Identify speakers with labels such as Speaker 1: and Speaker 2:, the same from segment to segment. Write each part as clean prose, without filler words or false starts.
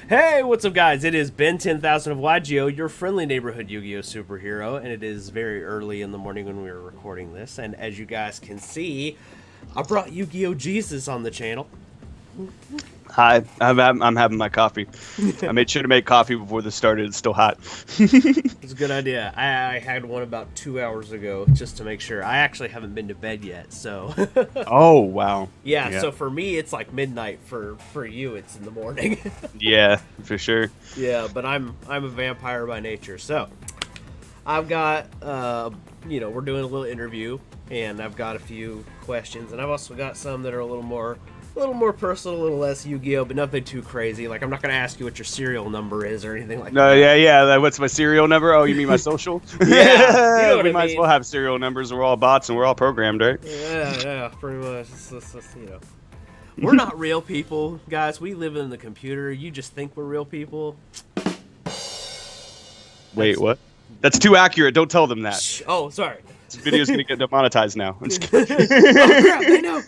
Speaker 1: Hey, what's up, guys? It is Ben 10,000 of yugioh, your friendly neighborhood Yu-Gi-Oh superhero, and it is very early in the morning when we are recording this. And as you guys can see, I brought Yu-Gi-Oh Jesus on the channel.
Speaker 2: Hi, I'm having my coffee. I made sure to make coffee before this started. It's still hot.
Speaker 1: It's a good idea. I had one about 2 hours ago just to make sure. I actually haven't been to bed yet, so
Speaker 2: Oh, wow.
Speaker 1: yeah.
Speaker 2: Yeah.
Speaker 1: So for me, it's like midnight. For you, it's in the morning.
Speaker 2: Yeah, for sure.
Speaker 1: Yeah, but I'm a vampire by nature, so I've got, we're doing a little interview, and I've got a few questions, and I've also got some that are a little more personal, a little less Yu-Gi-Oh, but nothing too crazy. Like I'm not gonna ask you what your serial number is or anything like
Speaker 2: No,
Speaker 1: that.
Speaker 2: yeah. What's my serial number? Oh, you mean my social?
Speaker 1: Yeah, you know what
Speaker 2: We
Speaker 1: I
Speaker 2: might as well
Speaker 1: mean.
Speaker 2: have serial numbers. We're all bots and we're all programmed, right?
Speaker 1: Yeah, pretty much. We're not real people, guys. We live in the computer. You just think we're real people.
Speaker 2: Wait,
Speaker 1: That's
Speaker 2: what? That's too accurate. Don't tell them that.
Speaker 1: oh, sorry.
Speaker 2: This video's gonna get demonetized now. I'm just kidding.
Speaker 1: Oh crap! I know.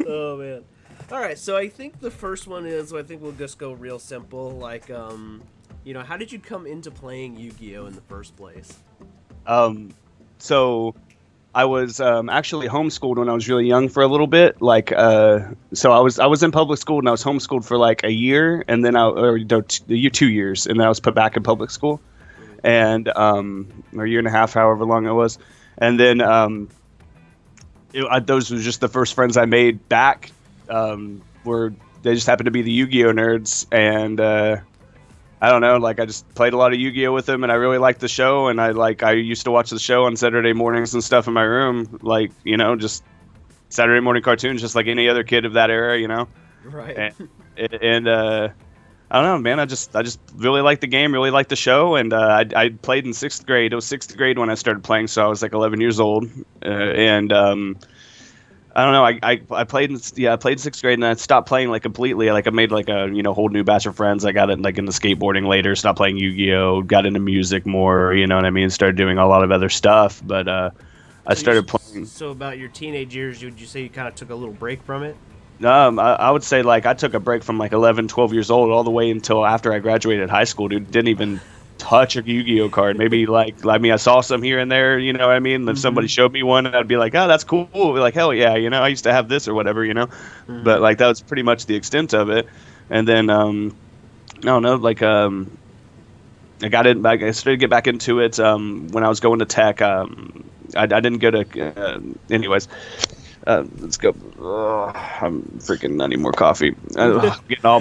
Speaker 1: Oh man. All right, so I think the first one is. I think we'll just go real simple. Like, how did you come into playing Yu-Gi-Oh in the first place?
Speaker 2: Um, so I was actually homeschooled when I was really young for a little bit. So I was in public school and I was homeschooled for like a year, and then 2 years, and then I was put back in public school, and or a year and a half, however long it was, and then those were just the first friends I made back. Were They just happened to be the Yu-Gi-Oh nerds, and I don't know, like I just played a lot of Yu-Gi-Oh with them, and I really liked the show, and I used to watch the show on Saturday mornings and stuff in my room, like just Saturday morning cartoons, just like any other kid of that era.
Speaker 1: Right.
Speaker 2: And I don't know, man, I just really liked the game, really liked the show, and I played in sixth grade. It was sixth grade when I started playing, so I was like 11 years old, and I don't know. I played I played sixth grade and I stopped playing like completely. Like I made like a whole new batch of friends. I got it like into skateboarding later. Stopped playing Yu-Gi-Oh. Got into music more. You know what I mean? Started doing a lot of other stuff. But I started playing.
Speaker 1: So about your teenage years, would you say you kind of took a little break from it?
Speaker 2: I would say like I took a break from like 11, 12 years old all the way until after I graduated high school. Dude, didn't even touch a Yu-Gi-Oh card. Maybe like I mean I saw some here and there. You know what I mean? If somebody
Speaker 1: Mm-hmm.
Speaker 2: showed me one, I'd be like, oh, that's cool. Be like, hell yeah, I used to have this or whatever. But
Speaker 1: Mm-hmm.
Speaker 2: like that was pretty much the extent of it. And then I don't know, like I got it back. I started to get back into it when I was going to tech. I didn't go to anyways. Let's go. I'm freaking. I need more coffee. I'm getting all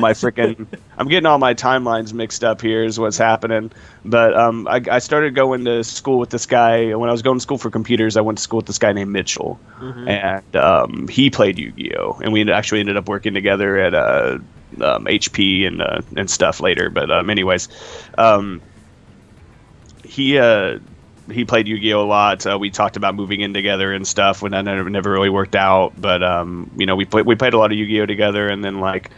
Speaker 2: my timelines mixed up. Here is what's happening. But I started going to school with this guy when I was going to school for computers. I went to school with this guy named Mitchell,
Speaker 1: Mm-hmm.
Speaker 2: and he played Yu-Gi-Oh, and we actually ended up working together at HP and stuff later. But anyways, um, he he played Yu-Gi-Oh a lot. We talked about moving in together and stuff when that never really worked out. But we played a lot of Yu-Gi-Oh together, and then like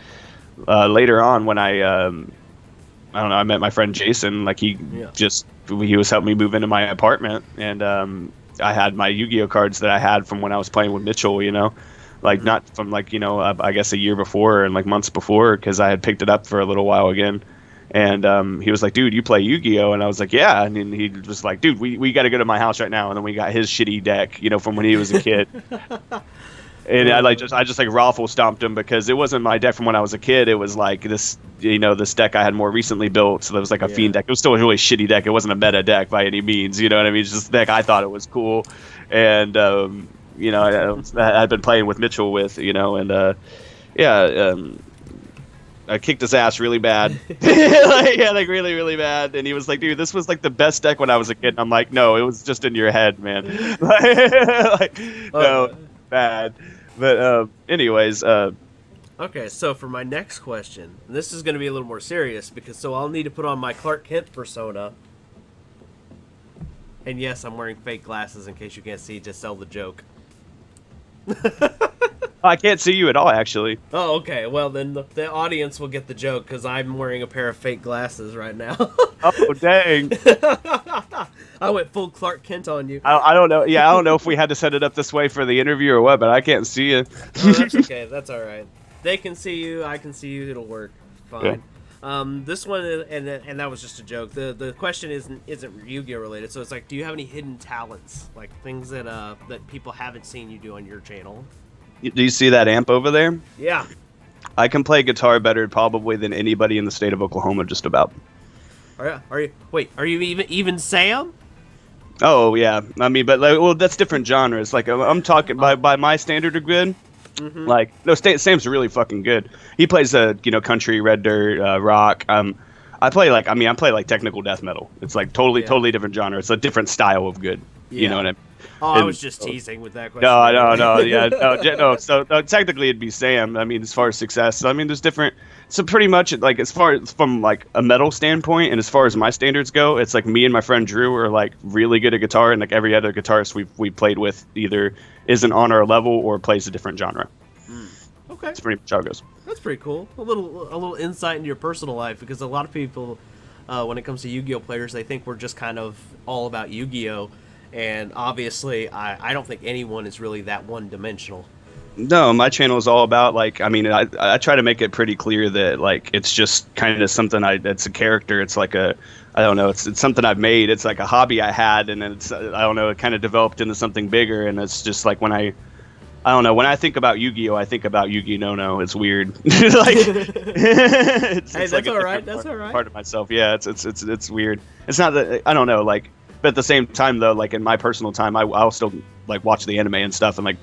Speaker 2: later on when I don't know, I met my friend Jason. Like
Speaker 1: Yeah.
Speaker 2: he was helping me move into my apartment, and I had my Yu-Gi-Oh cards that I had from when I was playing with Mitchell. Like
Speaker 1: Mm-hmm.
Speaker 2: not from like I guess a year before and like months before because I had picked it up for a little while again. And he was like, dude, you play Yu-Gi-Oh? And I was like, yeah. And then he was like, dude, we got to go to my house right now. And then we got his shitty deck, from when he was a kid. And I just like raffle stomped him because it wasn't my deck from when I was a kid. It was like this deck I had more recently built. So that was like a
Speaker 1: Yeah.
Speaker 2: fiend deck. It was still a really shitty deck. It wasn't a meta deck by any means. You know what I mean? It's just a deck I thought it was cool. And, I'd been playing with Mitchell and yeah, I kicked his ass really bad. Like really, really bad. And he was like, dude, this was like the best deck when I was a kid. And I'm like, no, it was just in your head, man. Like, no,
Speaker 1: Oh,
Speaker 2: bad. But anyways,
Speaker 1: okay, so for my next question, and this is going to be a little more serious because I'll need to put on my Clark Kent persona. And yes, I'm wearing fake glasses in case you can't see to sell the joke.
Speaker 2: I can't see you at all, actually.
Speaker 1: Oh, okay. Well, then the audience will get the joke because I'm wearing a pair of fake glasses right now.
Speaker 2: Oh, dang.
Speaker 1: I went full Clark Kent on you.
Speaker 2: I don't know. Yeah, I don't know if we had to set it up this way for the interview or what, but I can't see you.
Speaker 1: Oh, that's okay. That's all right. They can see you. I can see you. It'll work. fine. This one, and that was just a joke. The question isn't Yu-Gi-Oh related. So it's like, do you have any hidden talents, like things that people haven't seen you do on your channel?
Speaker 2: Do you see that amp over there?
Speaker 1: Yeah.
Speaker 2: I can play guitar better probably than anybody in the state of Oklahoma, just about.
Speaker 1: Are you even Sam?
Speaker 2: Oh yeah, I mean, but like, well, that's different genres. Like I'm talking by my standard of good.
Speaker 1: Mm-hmm.
Speaker 2: Like no, Sam's really fucking good. He plays country, red dirt, rock. I play like technical death metal. It's like totally different genre. It's a different style of good.
Speaker 1: Yeah.
Speaker 2: You know what I mean?
Speaker 1: Oh, I was just teasing with that question.
Speaker 2: No, yeah, no. So technically, it'd be Sam. I mean, as far as success, I mean, there's different. So pretty much, like as far as from like a metal standpoint, and as far as my standards go, it's like me and my friend Drew are like really good at guitar, and like every other guitarist we played with either isn't on our level or plays a different genre.
Speaker 1: Okay,
Speaker 2: that's pretty much how it goes.
Speaker 1: That's pretty cool. A little insight into your personal life, because a lot of people, when it comes to Yu-Gi-Oh players, they think we're just kind of all about Yu-Gi-Oh. And obviously, I don't think anyone is really that one-dimensional.
Speaker 2: No, my channel is all about, like, I mean, I try to make it pretty clear that, like, it's just kind of something it's a character. It's like I don't know, it's something I've made. It's like a hobby I had, and it's, I don't know, it kind of developed into something bigger. And it's just like when I don't know, when I think about Yu-Gi-Oh, I think about Yuginono. It's weird. Like, it's
Speaker 1: that's
Speaker 2: like
Speaker 1: all right. That's all right.
Speaker 2: Part of myself. Yeah, it's weird. It's not that, I don't know, like, but at the same time, though, like in my personal time, I'll still like watch the anime and stuff, and like.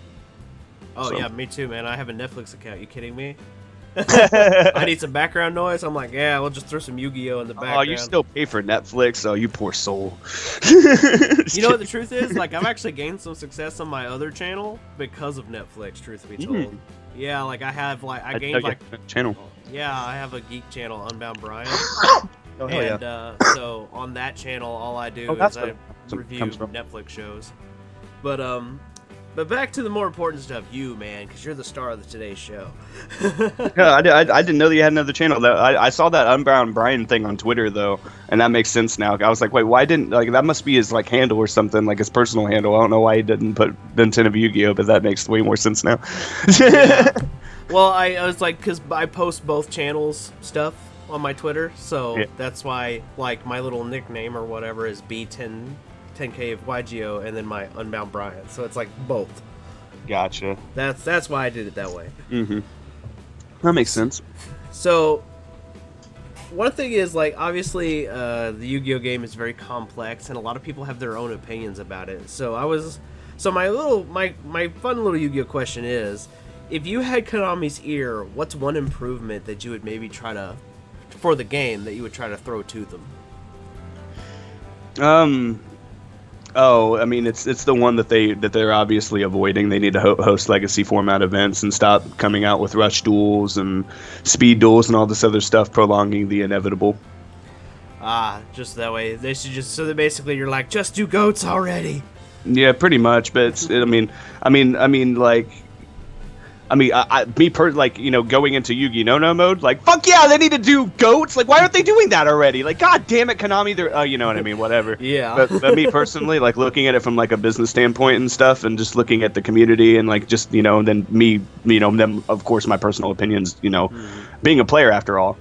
Speaker 1: Oh so. Yeah, me too, man. I have a Netflix account. You kidding me? I need some background noise. I'm like, yeah, we'll just throw some Yu-Gi-Oh in the background. Oh,
Speaker 2: you still pay for Netflix? Oh, you poor soul.
Speaker 1: You know what the truth is? Like, I've actually gained some success on my other channel because of Netflix. Truth be told, yeah, like I have I gained like
Speaker 2: channel.
Speaker 1: Yeah, I have a geek channel, Unbound Brian.
Speaker 2: Oh,
Speaker 1: and
Speaker 2: yeah.
Speaker 1: So on that channel, all I do is I review Netflix shows. But back to the more important stuff, you, man, because you're the star of today's show.
Speaker 2: Yeah, I didn't know that you had another channel. I saw that Unbound Brian thing on Twitter, though, and that makes sense now. I was like, wait, why didn't, like, that must be his, like, handle or something, like his personal handle. I don't know why he didn't put Benton of Yu-Gi-Oh, but that makes way more sense now.
Speaker 1: Yeah. Well, I was like, because I post both channels stuff on my Twitter, so yeah. That's why, like, my little nickname or whatever is B10K of YGO, and then my Unbound Brian. So it's like both.
Speaker 2: Gotcha.
Speaker 1: That's why I did it that way.
Speaker 2: Mm-hmm. That makes sense.
Speaker 1: So one thing is, like, obviously the Yu-Gi-Oh game is very complex, and a lot of people have their own opinions about it. So my fun little Yu-Gi-Oh question is, if you had Konami's ear, what's one improvement that you would maybe try to, for the game, that you would try to throw to them?
Speaker 2: Oh, I mean, it's the one that they're obviously avoiding. They need to host legacy format events and stop coming out with rush duels and speed duels and all this other stuff, prolonging the inevitable.
Speaker 1: Just that way. They should just, so that basically you're like, just do goats already.
Speaker 2: Yeah, pretty much. But like, you know, going into Yuginono mode, like, fuck yeah, they need to do goats. Like, why aren't they doing that already? Like, god damn it, Konami, they're, you know what I mean, whatever.
Speaker 1: Yeah.
Speaker 2: But me personally, like, looking at it from, like, a business standpoint and stuff, and just looking at the community and, like, just, you know, and then me, you know, then, of course, my personal opinions, you know, being a player after all.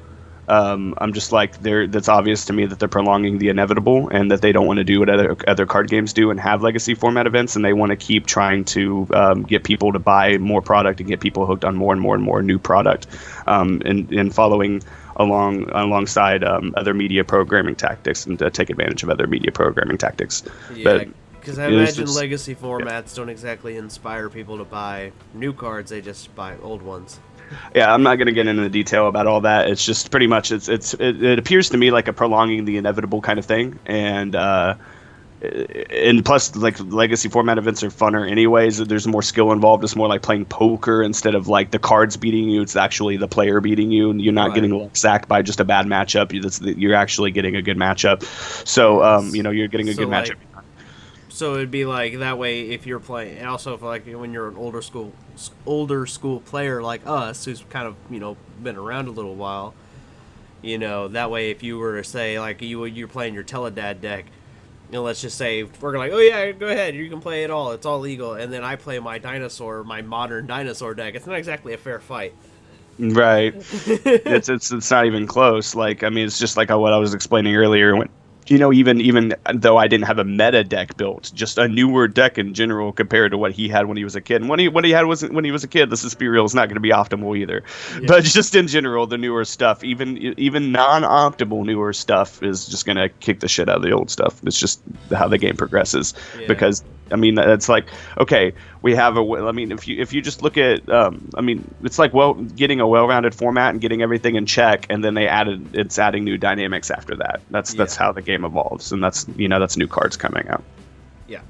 Speaker 2: I'm just like, that's obvious to me that they're prolonging the inevitable, and that they don't want to do what other card games do and have legacy format events, and they want to keep trying to get people to buy more product and get people hooked on more and more new product, and following alongside other media programming tactics, and to take advantage of other media programming tactics.
Speaker 1: Yeah, because I imagine legacy formats don't exactly inspire people to buy new cards; they just buy old ones.
Speaker 2: Yeah, I'm not going to get into the detail about all that. It's just pretty much it appears to me like a prolonging the inevitable kind of thing, and plus, like, legacy format events are funner anyways. There's more skill involved. It's more like playing poker instead of like the cards beating you. It's actually the player beating you, and you're not getting sacked by just a bad matchup. You're actually getting a good matchup. So you know, you're getting a good matchup.
Speaker 1: So it'd be like that way if you're playing, and also if, like, when you're an older school player like us, who's kind of, you know, been around a little while, you know, that way if you were to say, like, you're playing your Teledad deck, you know, let's just say we're like, oh yeah, go ahead, you can play it all, it's all legal, and then I play my modern dinosaur deck. It's not exactly a fair fight.
Speaker 2: Right. It's not even close. Like, I mean, it's just like what I was explaining earlier. When, you know, even though I didn't have a meta deck built, just a newer deck in general compared to what he had when he was a kid. And what he had wasn't when he was a kid. Let's just be real, it's not going to be optimal either.
Speaker 1: Yeah.
Speaker 2: But just in general, the newer stuff, even non-optimal newer stuff, is just going to kick the shit out of the old stuff. It's just how the game progresses.
Speaker 1: Yeah.
Speaker 2: Because I mean, it's like, okay, we have I mean, if you just look at, I mean, it's like, well, getting a well-rounded format and getting everything in check, and then it's adding new dynamics after that. That's how the game evolves, and that's new cards coming out.
Speaker 1: Yeah.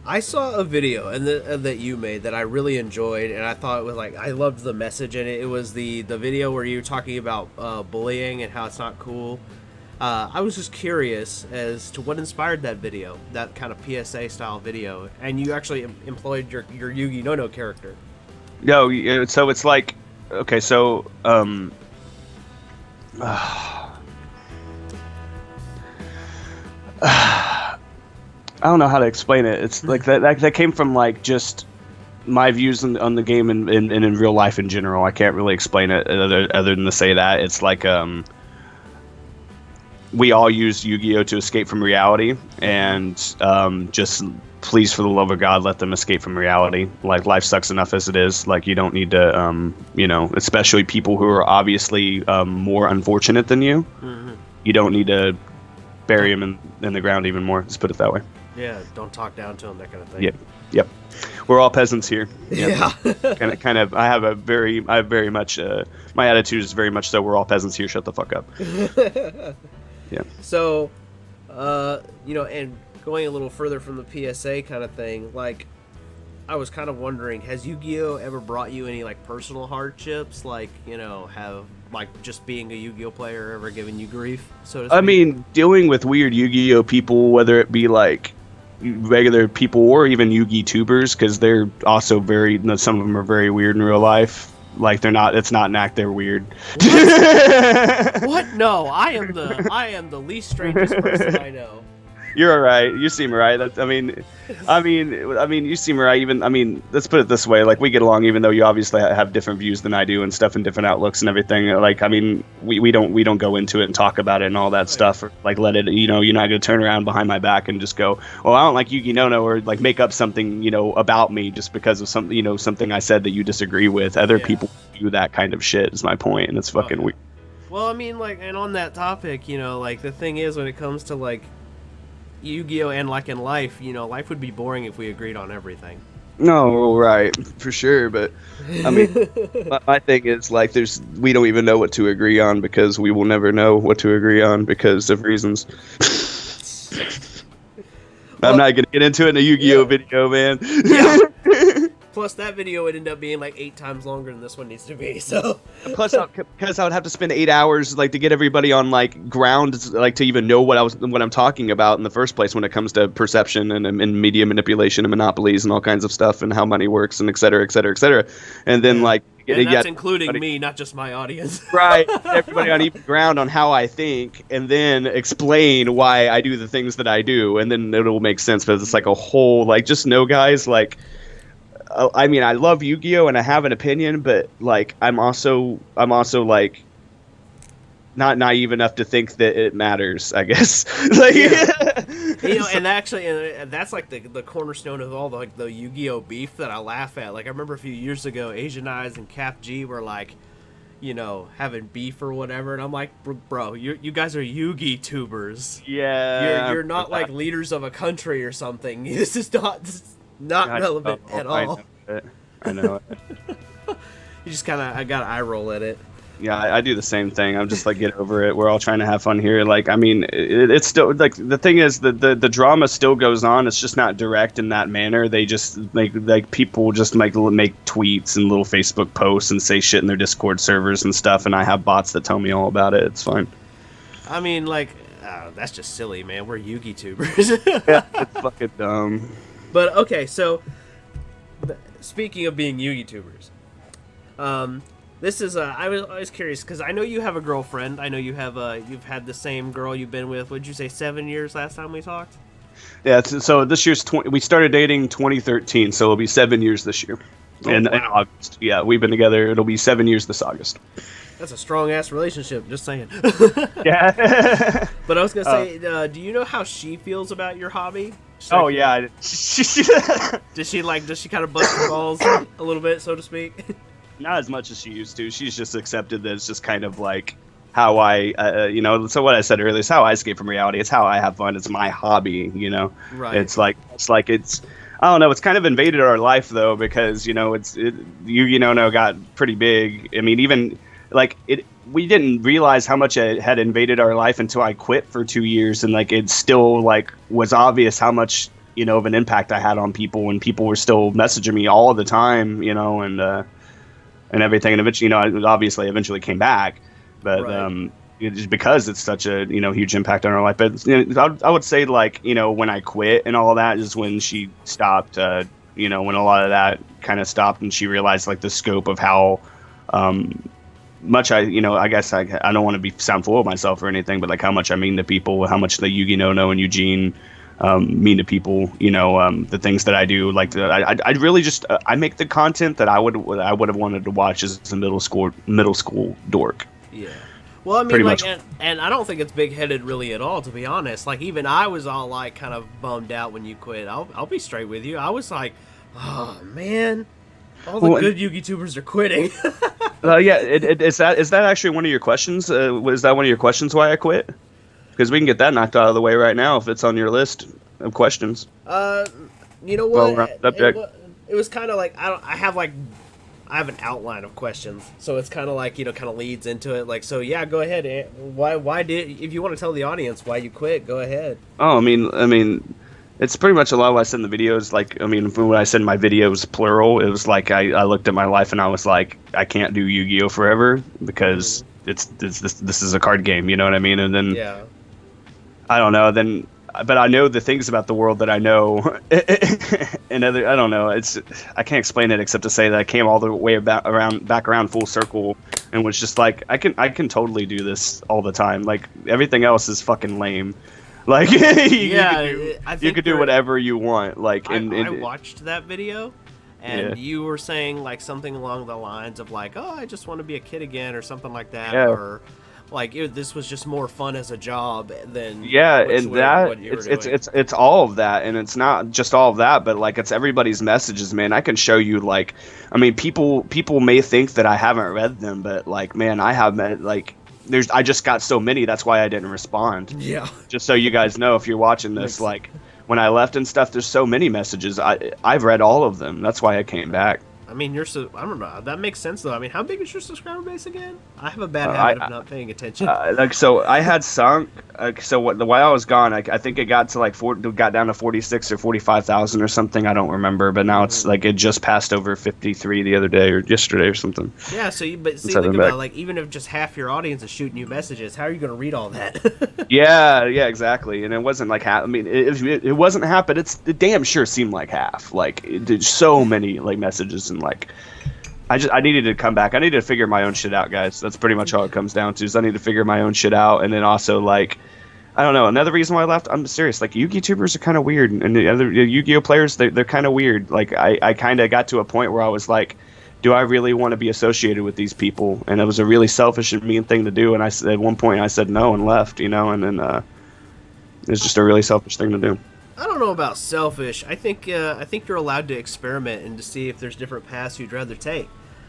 Speaker 1: I saw a video that you made that I really enjoyed, and I thought it was like, I loved the message in it. It was the video where you were talking about bullying and how it's not cool. I was just curious as to what inspired that video, that kind of PSA style video, and you actually employed your Yuginono character.
Speaker 2: No, so it's like, okay, so I don't know how to explain it. It's like that came from like just my views on the game and in real life in general. I can't really explain it other than to say that it's like we all use Yu-Gi-Oh to escape from reality, and just please, for the love of God, let them escape from reality. Like, life sucks enough as it is. Like, you don't need to, especially people who are obviously more unfortunate than you. Mm-hmm. You don't need to bury them in the ground even more. Let's put it that way.
Speaker 1: Yeah, don't talk down to them, that kind of thing.
Speaker 2: Yep. We're all peasants here.
Speaker 1: Yeah.
Speaker 2: kind of. I have very much. My attitude is very much so. We're all peasants here. Shut the fuck up. Yeah.
Speaker 1: So, and going a little further from the PSA kind of thing, like, I was kind of wondering, has Yu-Gi-Oh ever brought you any like personal hardships? Like, have like just being a Yu-Gi-Oh player ever given you grief, so to speak?
Speaker 2: I mean, dealing with weird Yu-Gi-Oh people, whether it be like regular people or even Yu-Gi tubers, because they're also some of them are very weird in real life. Like, it's not an act, they're weird.
Speaker 1: What? No, I am the least strangest person I know.
Speaker 2: You're all right. You seem all right. I mean, you seem all right. Even, let's put it this way. Like, we get along, even though you obviously have different views than I do and stuff, and different outlooks and everything. Like, I mean, we don't go into it and talk about it and all that stuff. Or, like, let it. You're not gonna turn around behind my back and just go, "Well, I don't like Yuginono," or like make up something, about me just because of something I said that you disagree with. Other people do that kind of shit. Is my point, and it's fucking weird.
Speaker 1: Well, I mean, like, and on that topic, like, the thing is, when it comes to like Yu-Gi-Oh and like in life, life would be boring if we agreed on everything.
Speaker 2: No, right, for sure, but I mean, my thing is like, we don't even know what to agree on because we will never know what to agree on because of reasons. I'm not gonna get into it in a Yu-Gi-Oh video, man.
Speaker 1: Yeah. Plus, that video would end up being like 8 times longer than this one needs to be. So,
Speaker 2: plus, because I would have to spend 8 hours like to get everybody on like ground, like to even know what I'm talking about in the first place when it comes to perception and media manipulation and monopolies and all kinds of stuff and how money works and et cetera, et cetera, et cetera. And then like,
Speaker 1: and that's including me, not just my audience.
Speaker 2: Right, everybody on even ground on how I think, and then explain why I do the things that I do, and then it'll make sense. But it's like a whole like, just know, guys, like. I mean, I love Yu-Gi-Oh and I have an opinion, but like I'm also like not naive enough to think that it matters, I guess. Like,
Speaker 1: yeah. And actually, and that's like the cornerstone of all the Yu-Gi-Oh beef that I laugh at. Like, I remember a few years ago, Asian Eyes and Cap G were like, having beef or whatever, and I'm like, bro, you guys are Yu-Gi tubers.
Speaker 2: Yeah,
Speaker 1: you're not like leaders of a country or something. This is not relevant at all.
Speaker 2: I know it.
Speaker 1: You just kind of, I got to eye roll at it.
Speaker 2: Yeah, I do the same thing. I'm just like, get over it. We're all trying to have fun here. Like, I mean, it's still like, the thing is the drama still goes on. It's just not direct in that manner. They just like people just make tweets and little Facebook posts and say shit in their Discord servers and stuff. And I have bots that tell me all about it. It's fine.
Speaker 1: I mean, like, that's just silly, man. We're Yu-Gi tubers.
Speaker 2: Yeah, it's fucking dumb.
Speaker 1: But okay, so speaking of being Yu-Gi tubers, this is I was curious because I know you have a girlfriend. I know you have you've had the same girl you've been with. Would you say 7 years last time we talked?
Speaker 2: Yeah. So this year's we started dating 2013, so it'll be 7 years this year.
Speaker 1: Oh,
Speaker 2: in
Speaker 1: wow.
Speaker 2: August. Yeah, we've been together. It'll be 7 years this August.
Speaker 1: That's a strong ass relationship. Just saying.
Speaker 2: Yeah.
Speaker 1: But I was gonna say, do you know how she feels about your hobby? She's
Speaker 2: Oh
Speaker 1: like,
Speaker 2: yeah.
Speaker 1: Does she kind of bust your balls a little bit, so to speak?
Speaker 2: Not as much as she used to. She's just accepted that it's just kind of like how I, so what I said earlier is how I escape from reality. It's how I have fun. It's my hobby,
Speaker 1: Right.
Speaker 2: It's I don't know. It's kind of invaded our life though, because, Yuginono got pretty big. I mean, even like we didn't realize how much it had invaded our life until I quit for 2 years. And like, it still like was obvious how much, of an impact I had on people, and people were still messaging me all the time, and everything. And eventually, obviously eventually came back, but
Speaker 1: Right.
Speaker 2: just because it's such a huge impact on our life. But I would say like when I quit and all that is when she stopped. When a lot of that kind of stopped, and she realized like the scope of how much I guess I don't want to sound full of myself or anything, but like how much I mean to people, how much the Yuginono and Eugene mean to people, the things that I do, like I really just I make the content that I would have wanted to watch as a middle school dork.
Speaker 1: Yeah. Well, I mean,
Speaker 2: Pretty
Speaker 1: like,
Speaker 2: much.
Speaker 1: and I don't think it's big headed really at all, to be honest. Like, even I was all like kind of bummed out when you quit. I'll be straight with you. I was like, oh man, all the good YouTubers are quitting.
Speaker 2: Yeah, is that actually one of your questions? Was that one of your questions why I quit? Because we can get that knocked out of the way right now if it's on your list of questions.
Speaker 1: You know
Speaker 2: Well,
Speaker 1: what?
Speaker 2: subject.
Speaker 1: It was kind of like I have an outline of questions, so it's kind of like kind of leads into it. Like, so yeah, go ahead. Why did, if you want to tell the audience why you quit, go ahead.
Speaker 2: Oh, I mean, it's pretty much a lot of what I said in the videos. Like, I mean, when I said my videos plural, it was like I looked at my life and I was like, I can't do Yu-Gi-Oh forever because this is a card game. You know what I mean? And then
Speaker 1: Yeah.
Speaker 2: I don't know. But I know the things about the world that I know, and I don't know. I can't explain it except to say that I came all the way back around full circle, and was just like, I can totally do this all the time. Like everything else is fucking lame. Like you could do whatever you want. Like
Speaker 1: I watched that video, and
Speaker 2: Yeah.
Speaker 1: you were saying like something along the lines of like, oh, I just want to be a kid again, or something like that,
Speaker 2: Yeah.
Speaker 1: or like this was just more fun as a job than
Speaker 2: Yeah,
Speaker 1: what
Speaker 2: and
Speaker 1: you
Speaker 2: that
Speaker 1: were doing.
Speaker 2: it's all of that, and it's not just all of that, but like it's everybody's messages, man. I can show you like, I mean, people may think that I haven't read them, but like, man, I have met like I just got so many. That's why I didn't respond.
Speaker 1: Yeah.
Speaker 2: Just so you guys know, if you're watching this, like when I left and stuff, there's so many messages. I've read all of them. That's why I came back.
Speaker 1: I mean, I don't know. That makes sense, though. I mean, how big is your subscriber base again? I have a bad habit of not paying attention.
Speaker 2: Like so, I had sunk. While I was gone, I think it got to like got down to 46 or 45,000 or something. I don't remember, but now it's like it just passed over 53 the other day or yesterday or something.
Speaker 1: Yeah. So, but see, think about it, like even if just half your audience is shooting you messages, how are you going to read all that?
Speaker 2: Yeah, exactly. And it wasn't like half. I mean, it wasn't half, but it damn sure seemed like half. Like there's so many like messages, and like I needed to come back. I needed to figure my own shit out, guys. That's pretty much all it comes down to. Is I need to figure my own shit out, and then also like I don't know. Another reason why I left, I'm serious. Like YouTubers are kind of weird, and the other Yu-Gi-Oh players, they're kind of weird. Like I kind of got to a point where I was like, do I really want to be associated with these people? And it was a really selfish and mean thing to do. And at one point I said no and left, and then it's just a really selfish thing to do.
Speaker 1: I don't know about selfish. I think you're allowed to experiment and to see if there's different paths you'd rather take.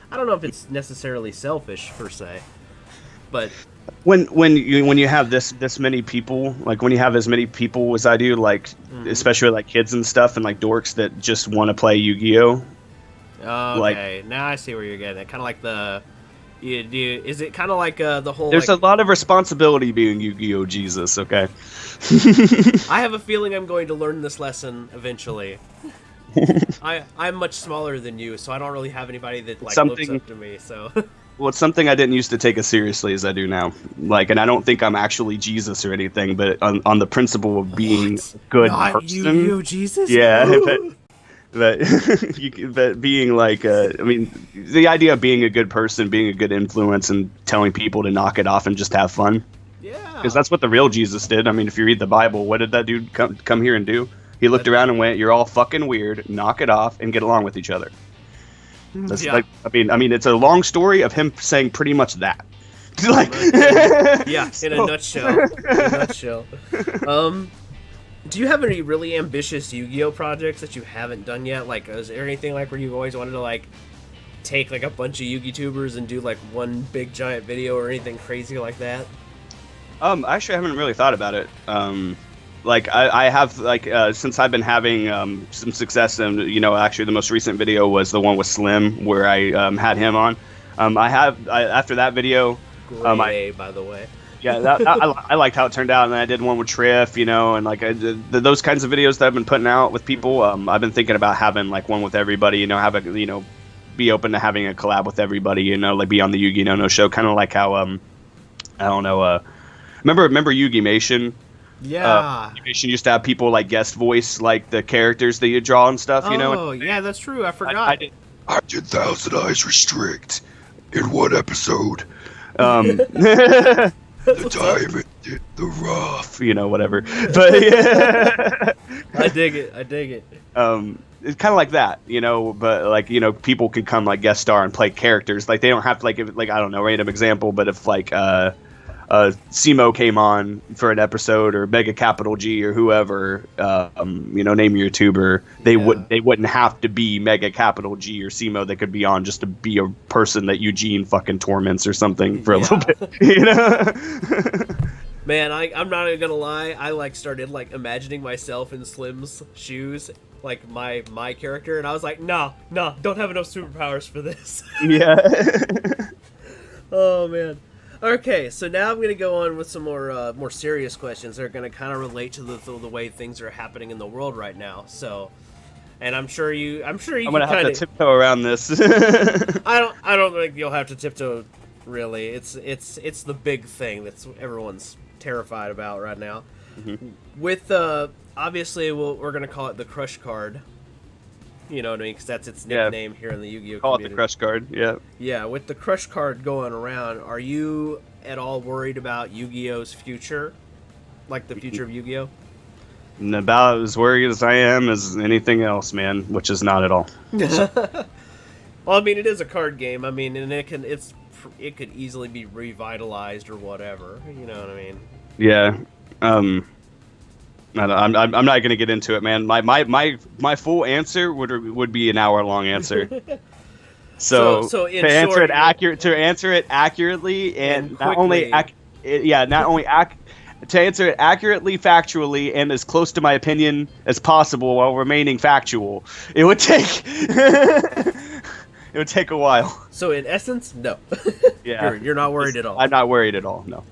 Speaker 1: I don't know if it's necessarily selfish per se, but
Speaker 2: when you have this many people, like when you have as many people as I do, like especially like kids and stuff and like dorks that just want to play Yu-Gi-Oh.
Speaker 1: Okay, now I see where you're getting at. Kind of like is it kind of like the whole?
Speaker 2: There's
Speaker 1: like,
Speaker 2: a lot of responsibility being Yu-Gi-Oh Jesus. Okay.
Speaker 1: I have a feeling I'm going to learn this lesson eventually. I'm much smaller than you, so I don't really have anybody that like looks up to me. So.
Speaker 2: Well, it's something I didn't used to take as seriously as I do now. Like, and I don't think I'm actually Jesus or anything, but on the principle of being a good person.
Speaker 1: You, Jesus?
Speaker 2: Yeah, but being like, I mean, the idea of being a good person, being a good influence, and telling people to knock it off and just have fun.
Speaker 1: Yeah.
Speaker 2: Because that's what the real Jesus did. I mean, if you read the Bible, what did that dude come here and do? He looked around and went, "You're all fucking weird. Knock it off and get along with each other." That's
Speaker 1: Yeah.
Speaker 2: like, I mean, it's a long story of him saying pretty much that. Like,
Speaker 1: Yeah, in a nutshell. In a nutshell. Do you have any really ambitious Yu-Gi-Oh projects that you haven't done yet? Like, is there anything like where you always wanted to like take like a bunch of Yu-Gi-Tubers and do like one big giant video or anything crazy like that?
Speaker 2: actually, I haven't really thought about it. Like I have like since I've been having some success, and actually the most recent video was the one with Slim where I had him on. After that video,
Speaker 1: Great, by the way.
Speaker 2: yeah, I liked how it turned out, and then I did one with Triff, and like those kinds of videos that I've been putting out with people. I've been thinking about having like one with everybody, have a be open to having a collab with everybody, like be on the Yuginono show, kind of like how I don't know, remember Yugimation?
Speaker 1: Yeah.
Speaker 2: Yugimation used to have people like guest voice like the characters that you draw and stuff,
Speaker 1: Oh, yeah, that's true. I forgot.
Speaker 2: I did Thousand Eyes Restrict in one episode. The diamond did the rough, whatever. But yeah.
Speaker 1: I dig it.
Speaker 2: It's kind of like that, but like, people can come like guest star and play characters. Like they don't have to like, I don't know, random example, but if like, Simo came on for an episode, or Mega Capital G, or whoever, name your tuber, they wouldn't have to be Mega Capital G or Simo. They could be on just to be a person that Eugene fucking torments or something for a little bit,
Speaker 1: Man, I'm not even gonna lie. I like started like imagining myself in Slim's shoes, like my character, and I was like, no, don't have enough superpowers for this.
Speaker 2: Yeah.
Speaker 1: Oh man. Okay, so now I'm going to go on with some more serious questions that are going to kind of relate to the way things are happening in the world right now. So, and I'm sure you. I'm going
Speaker 2: to have to tiptoe around this.
Speaker 1: I don't think you'll have to tiptoe. Really, it's the big thing that's everyone's terrified about right now.
Speaker 2: Mm-hmm.
Speaker 1: With obviously, we're going to call it the Crush card. You know what I mean? Because that's its nickname here in the Yu-Gi-Oh!
Speaker 2: Call
Speaker 1: community.
Speaker 2: it the Crush card, yeah.
Speaker 1: Yeah, with the Crush card going around, are you at all worried about Yu-Gi-Oh's future? Like the future of Yu-Gi-Oh?
Speaker 2: And about as worried as I am as anything else, man, which is not at all.
Speaker 1: Well, I mean, it is a card game. I mean, and it could easily be revitalized or whatever. You know what I mean?
Speaker 2: Yeah. I'm not gonna get into it, man. My full answer would be an hour-long answer. So to answer it accurately and not only to answer it accurately, factually, and as close to my opinion as possible while remaining factual, it would take a while.
Speaker 1: So in essence, no.
Speaker 2: Yeah,
Speaker 1: you're not worried at all.
Speaker 2: I'm not worried at all. No.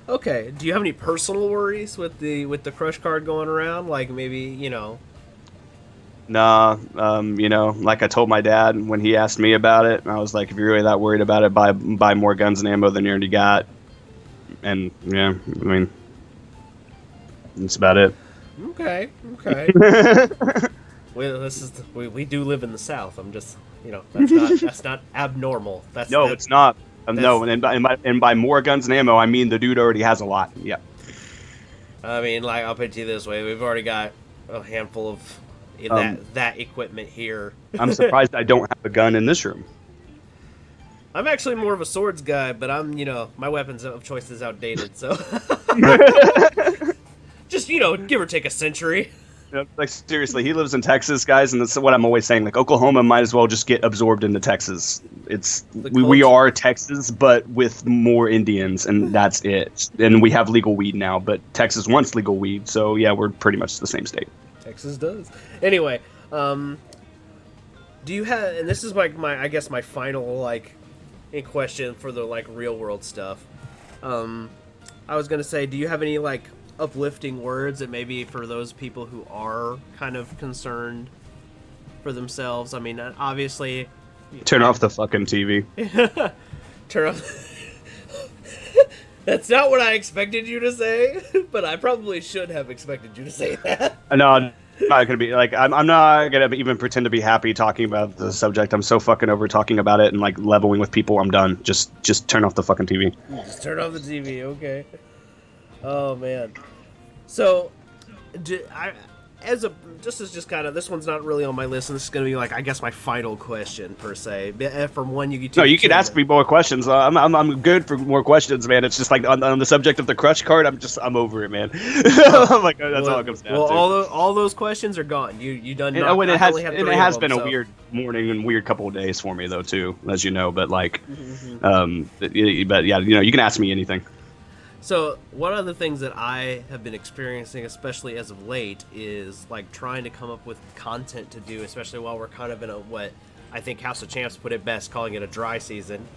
Speaker 1: Okay. Do you have any personal worries with the Crush card going around? Like maybe,
Speaker 2: Nah, like I told my dad when he asked me about it, and I was like, if you're really that worried about it, buy more guns and ammo than you already got. And yeah, I mean, that's about it.
Speaker 1: Okay. Well, we do live in the South. I'm just, that's not abnormal.
Speaker 2: It's not. No, and by more guns and ammo, I mean the dude already has a lot. Yeah.
Speaker 1: I mean, like, I'll put it to you this way: we've already got a handful of that equipment here.
Speaker 2: I'm surprised I don't have a gun in this room.
Speaker 1: I'm actually more of a swords guy, but my weapons of choice is outdated, so just give or take a century.
Speaker 2: Like seriously, he lives in Texas, guys, and that's what I'm always saying. Like Oklahoma might as well just get absorbed into Texas. We are Texas, but with more Indians, and that's it. And we have legal weed now, but Texas wants legal weed, so yeah, we're pretty much the same state.
Speaker 1: Texas does. Anyway, do you have? And this is like my final question for the real world stuff. I was gonna say, do you have any uplifting words that maybe for those people who are kind of concerned for themselves? I mean, obviously,
Speaker 2: turn off the fucking TV.
Speaker 1: Turn off. That's not what I expected you to say, but I probably should have expected you to say that.
Speaker 2: No, I'm not gonna be I'm not gonna even pretend to be happy talking about the subject. I'm so fucking over talking about it and leveling with people. I'm done. Just turn off the fucking TV.
Speaker 1: Just turn off the TV, okay? Oh man. So, just kind of, this one's not really on my list, and this is going to be like, I guess, my final question per se from one YouTube.
Speaker 2: No, you can ask me more questions. I'm good for more questions, man. It's just like on the subject of the crush card, I'm over it, man. I'm like, that's all it comes down to.
Speaker 1: All those questions are gone. You done.
Speaker 2: And, it has been a weird morning and weird couple of days for me though too, as you know. But like, but yeah, you can ask me anything.
Speaker 1: So one of the things that I have been experiencing, especially as of late, is like trying to come up with content to do, especially while we're kind of in what I think House of Champs put it best, calling it a dry season.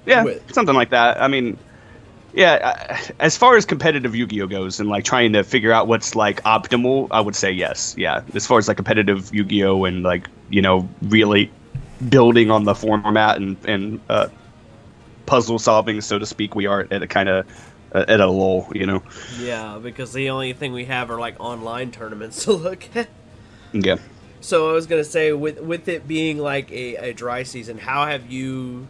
Speaker 2: Yeah, something like that. I mean, yeah, as far as competitive Yu-Gi-Oh goes and like trying to figure out what's like optimal, I would say yes. Yeah, as far as like competitive Yu-Gi-Oh and like, really building on the format and puzzle solving, so to speak, we are at a kind of at a lull,
Speaker 1: Yeah, because the only thing we have are like online tournaments to look at.
Speaker 2: Yeah.
Speaker 1: So I was gonna say, with it being like a dry season, how have you?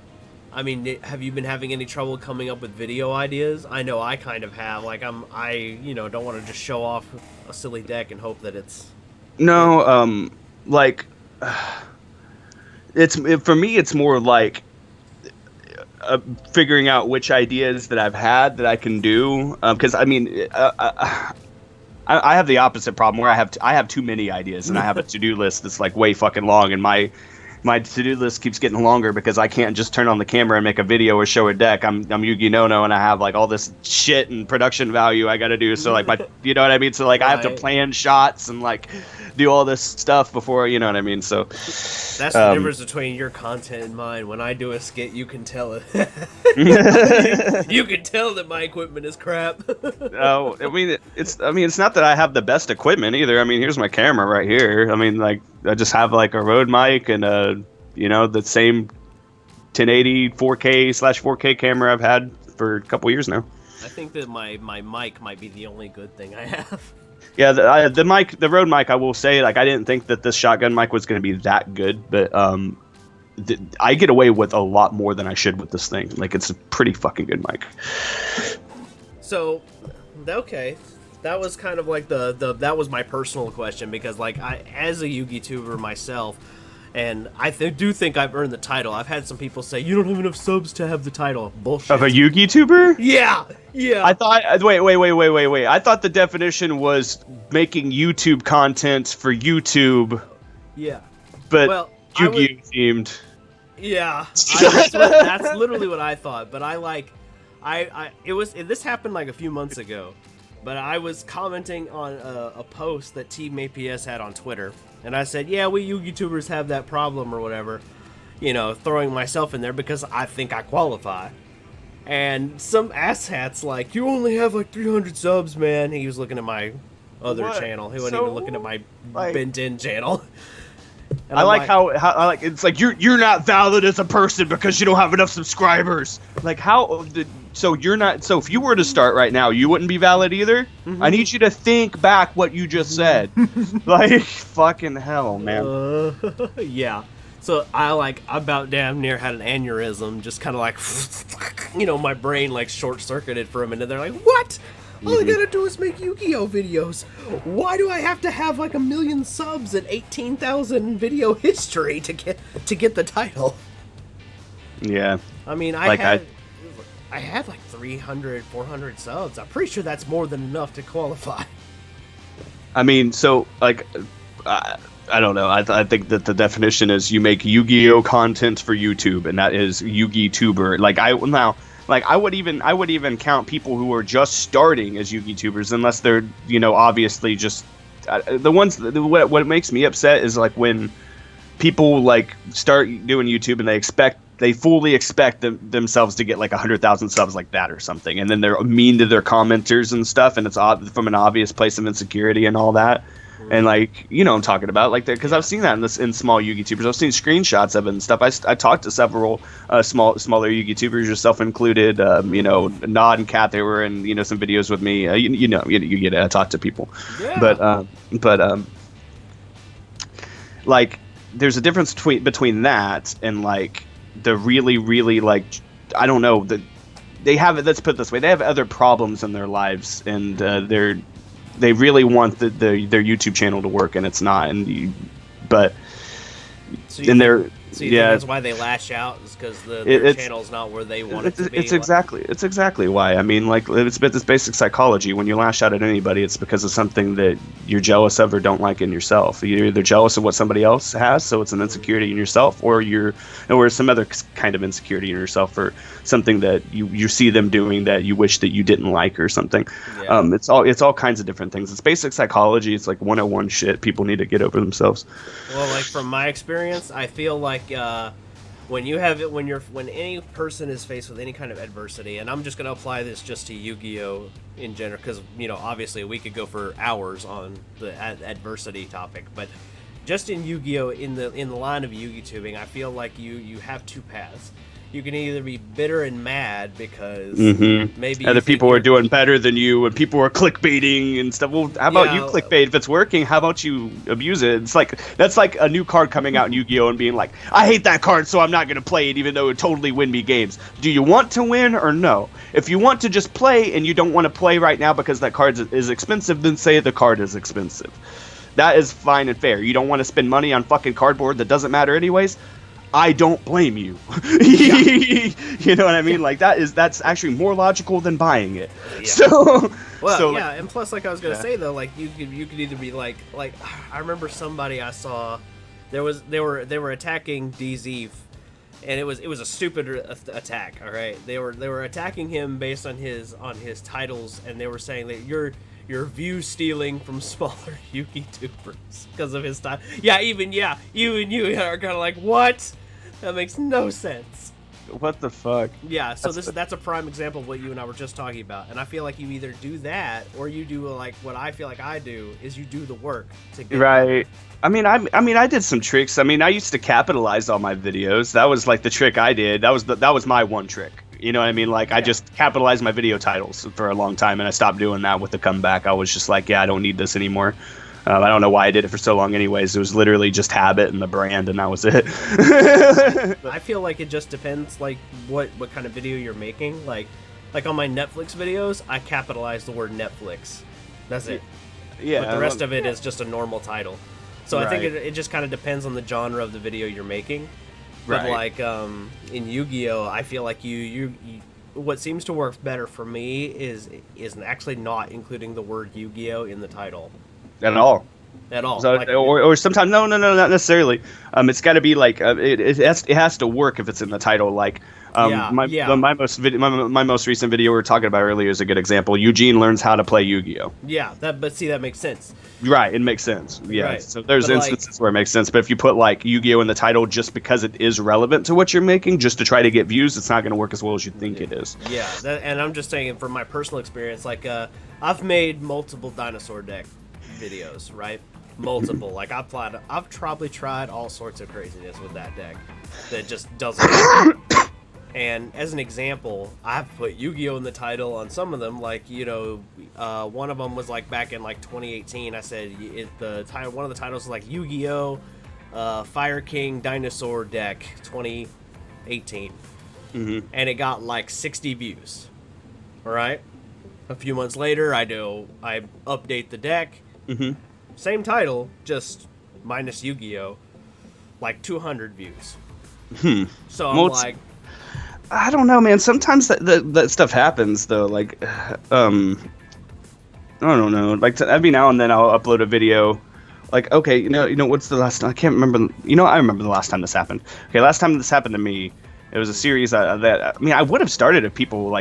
Speaker 1: I mean, have you been having any trouble coming up with video ideas? I know I kind of have. Like I don't want to just show off a silly deck and hope that it's.
Speaker 2: No, for me, it's more like figuring out which ideas that I've had that I can do. Because I mean, I have the opposite problem where I have too many ideas and I have a to-do list that's like way fucking long, and my to-do list keeps getting longer because I can't just turn on the camera and make a video or show a deck. I'm Yuginono and I have like all this shit and production value I got to do. So like you know what I mean? So like I have to plan shots and like do all this stuff before, you know what I mean? So
Speaker 1: that's the difference between your content and mine. When I do a skit, you can tell it. You can tell that my equipment is crap.
Speaker 2: Oh, I mean it's not that I have the best equipment either. I mean, here's my camera right here. I mean, like I just have like a Rode mic and the same 1080 4K/4K camera I've had for a couple years now.
Speaker 1: I think that my mic might be the only good thing I have.
Speaker 2: Yeah, the Rode mic, I will say, like I didn't think that this shotgun mic was going to be that good, but I get away with a lot more than I should with this thing. Like it's a pretty fucking good mic.
Speaker 1: So, okay. That was kind of like that was my personal question, because like I, as a Yugi tuber myself, and I do think I've earned the title. I've had some people say, you don't have enough subs to have the title. Bullshit.
Speaker 2: Of a Yugi tuber?
Speaker 1: Yeah.
Speaker 2: I thought, wait. I thought the definition was making YouTube content for YouTube.
Speaker 1: Yeah.
Speaker 2: But Yu-Gi-Oh themed.
Speaker 1: Yeah. That's literally what I thought. But this happened like a few months ago. But I was commenting on a post that Team APS had on Twitter, and I said, yeah, we YouTubers have that problem or whatever, throwing myself in there because I think I qualify. And some asshat's like, you only have like 300 subs, man. He was looking at my other channel. He wasn't even looking at my bent-in channel. And I like how it's like you're not valid as a person because you don't have enough subscribers. Like so if you were to start right now, you wouldn't be valid either. Mm-hmm. I need you to think back what you just said. Like fucking hell, man. Yeah. So I about damn near had an aneurysm, just kind of like my brain like short circuited for a minute. They're like, what? All I gotta do is make Yu-Gi-Oh videos. Why do I have to have like 1 million subs and 18,000 video history to get the title? Yeah. I mean, I had like 300, 400 subs. I'm pretty sure that's more than enough to qualify. I mean, so like, I don't know. I think that the definition is you make Yu-Gi-Oh content for YouTube, and that is Yugi-tuber. I would even count people who are just starting as Yugi-tubers, unless they're, obviously just the ones. What makes me upset is like when people like start doing YouTube and they fully expect themselves to get like 100,000 subs like that or something, and then they're mean to their commenters and stuff, and it's from an obvious place of insecurity and all that. And like, I'm talking about like that because I've seen that in small Yugi tubers. I've seen screenshots of it and stuff. I talked to several smaller Yugi tubers, yourself included. Nod and Kat, they were in some videos with me. You get it. I talk to people. Yeah. But like there's a difference between that and like the really really like I don't know, let's put it this way, they have other problems in their lives and they're
Speaker 2: they really want their YouTube channel to work, and it's not. But
Speaker 1: So
Speaker 2: and they're
Speaker 1: so you think that's why they lash out, is because their channel's not where they want it to be?
Speaker 2: It's exactly why. I mean, like, it's basic psychology. When you lash out at anybody, it's because of something that you're jealous of or don't like in yourself. You're either jealous of what somebody else has, so it's an insecurity in yourself, or some other kind of insecurity in yourself, or something that you see them doing that you wish that you didn't like or something.
Speaker 1: Yeah.
Speaker 2: It's all kinds of different things. It's basic psychology. It's like 101 shit people need to get over themselves.
Speaker 1: Well, like, from my experience, I feel like when any person is faced with any kind of adversity, and I'm just going to apply this just to Yu-Gi-Oh in general, because obviously we could go for hours on the adversity topic, but just in Yu-Gi-Oh, in the line of Yu-Gi tubing, I feel like you have two paths. You can either be bitter and mad because maybe
Speaker 2: other people are doing better than you, and people are clickbaiting and stuff. Well, how about you clickbait? If it's working, how about you abuse it? It's like, that's like a new card coming out in Yu-Gi-Oh and being like, I hate that card, so I'm not going to play it, even though it would totally win me games. Do you want to win or no? If you want to just play and you don't want to play right now because that card is expensive, then say the card is expensive. That is fine and fair. You don't want to spend money on fucking cardboard that doesn't matter anyways? I don't blame you. You know what I mean? Like, that's actually more logical than buying it. Yeah.
Speaker 1: And plus, like I was gonna say though, like you could either be like I remember somebody I saw, they were attacking DZ, and it was a stupid attack. All right, they were attacking him based on his titles, and they were saying that you're view stealing from smaller YouTubers because of his style. Even you are kind of like, what? That makes no sense.
Speaker 2: What the fuck?
Speaker 1: Yeah, so that's a prime example of what you and I were just talking about. And I feel like you either do that, or you do like what I feel like I do, is you do the work to get
Speaker 2: right. I mean, I did some tricks. I mean, I used to capitalize all my videos. That was like the trick I did. That was my one trick. You know what I mean? Like, I just capitalized my video titles for a long time, and I stopped doing that with the comeback. I was just like, yeah, I don't need this anymore. I don't know why I did it for so long anyways. It was literally just habit and the brand, and that was it.
Speaker 1: I feel like it just depends, like, what kind of video you're making. Like on my Netflix videos, I capitalize the word Netflix. That's it.
Speaker 2: Yeah.
Speaker 1: But the rest of it is just a normal title. So
Speaker 2: right.
Speaker 1: I think it just kind of depends on the genre of the video you're making. But like in Yu-Gi-Oh, I feel like you what seems to work better for me is actually not including the word Yu-Gi-Oh in the title.
Speaker 2: At all. So,
Speaker 1: like,
Speaker 2: or sometimes no, not necessarily. It's got to be like it has to work if it's in the title. Like my most recent video we were talking about earlier is a good example. Eugene learns how to play Yu-Gi-Oh.
Speaker 1: Yeah, that makes sense.
Speaker 2: Right, it makes sense. Yeah,
Speaker 1: right.
Speaker 2: So there's instances where it makes sense, but if you put like Yu-Gi-Oh in the title just because it is relevant to what you're making, just to try to get views, it's not going to work as well as you think it is.
Speaker 1: Yeah, and I'm just saying from my personal experience, like I've made multiple dinosaur deck videos, right? Multiple. Like I've probably tried all sorts of craziness with that deck that just doesn't work. And as an example, I've put Yu-Gi-Oh in the title on some of them. Like, one of them was like back in like 2018. I said one of the titles was like Yu-Gi-Oh Fire King Dinosaur Deck 2018, and it got like 60 views. All right. A few months later, I update the deck. Same title, just minus Yu-Gi-Oh, like 200 views. So I'm like,
Speaker 2: I don't know, man. Sometimes that stuff happens, though. Like, I don't know. Like, every now and then I'll upload a video. Like, okay, what's the last time? I can't remember. I remember the last time this happened. Okay, last time this happened to me, it was a series that I would have started if people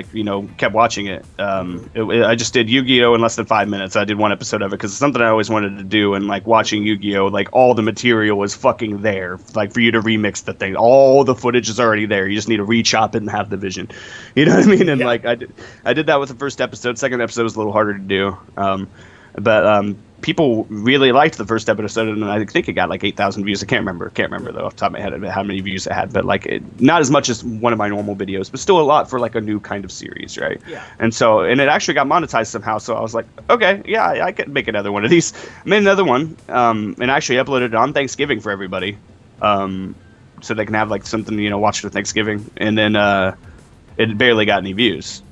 Speaker 2: kept watching it. I just did Yu-Gi-Oh in less than 5 minutes. I did one episode of it because it's something I always wanted to do. And like watching Yu-Gi-Oh, like all the material is fucking there. Like for you to remix the thing, all the footage is already there. You just need to re-chop it and have the vision. You know what I mean? And like I did that with the first episode. Second episode was a little harder to do. But people really liked the first episode, and I think it got like 8,000 views. I can't remember though off the top of my head how many views it had, but like not as much as one of my normal videos, but still a lot for like a new kind of series, right? Yeah. And it actually got monetized somehow. So I was like, okay, yeah, I could make another one of these. I made another one, and actually uploaded it on Thanksgiving for everybody, so they can have like something watch for Thanksgiving, and then it barely got any views.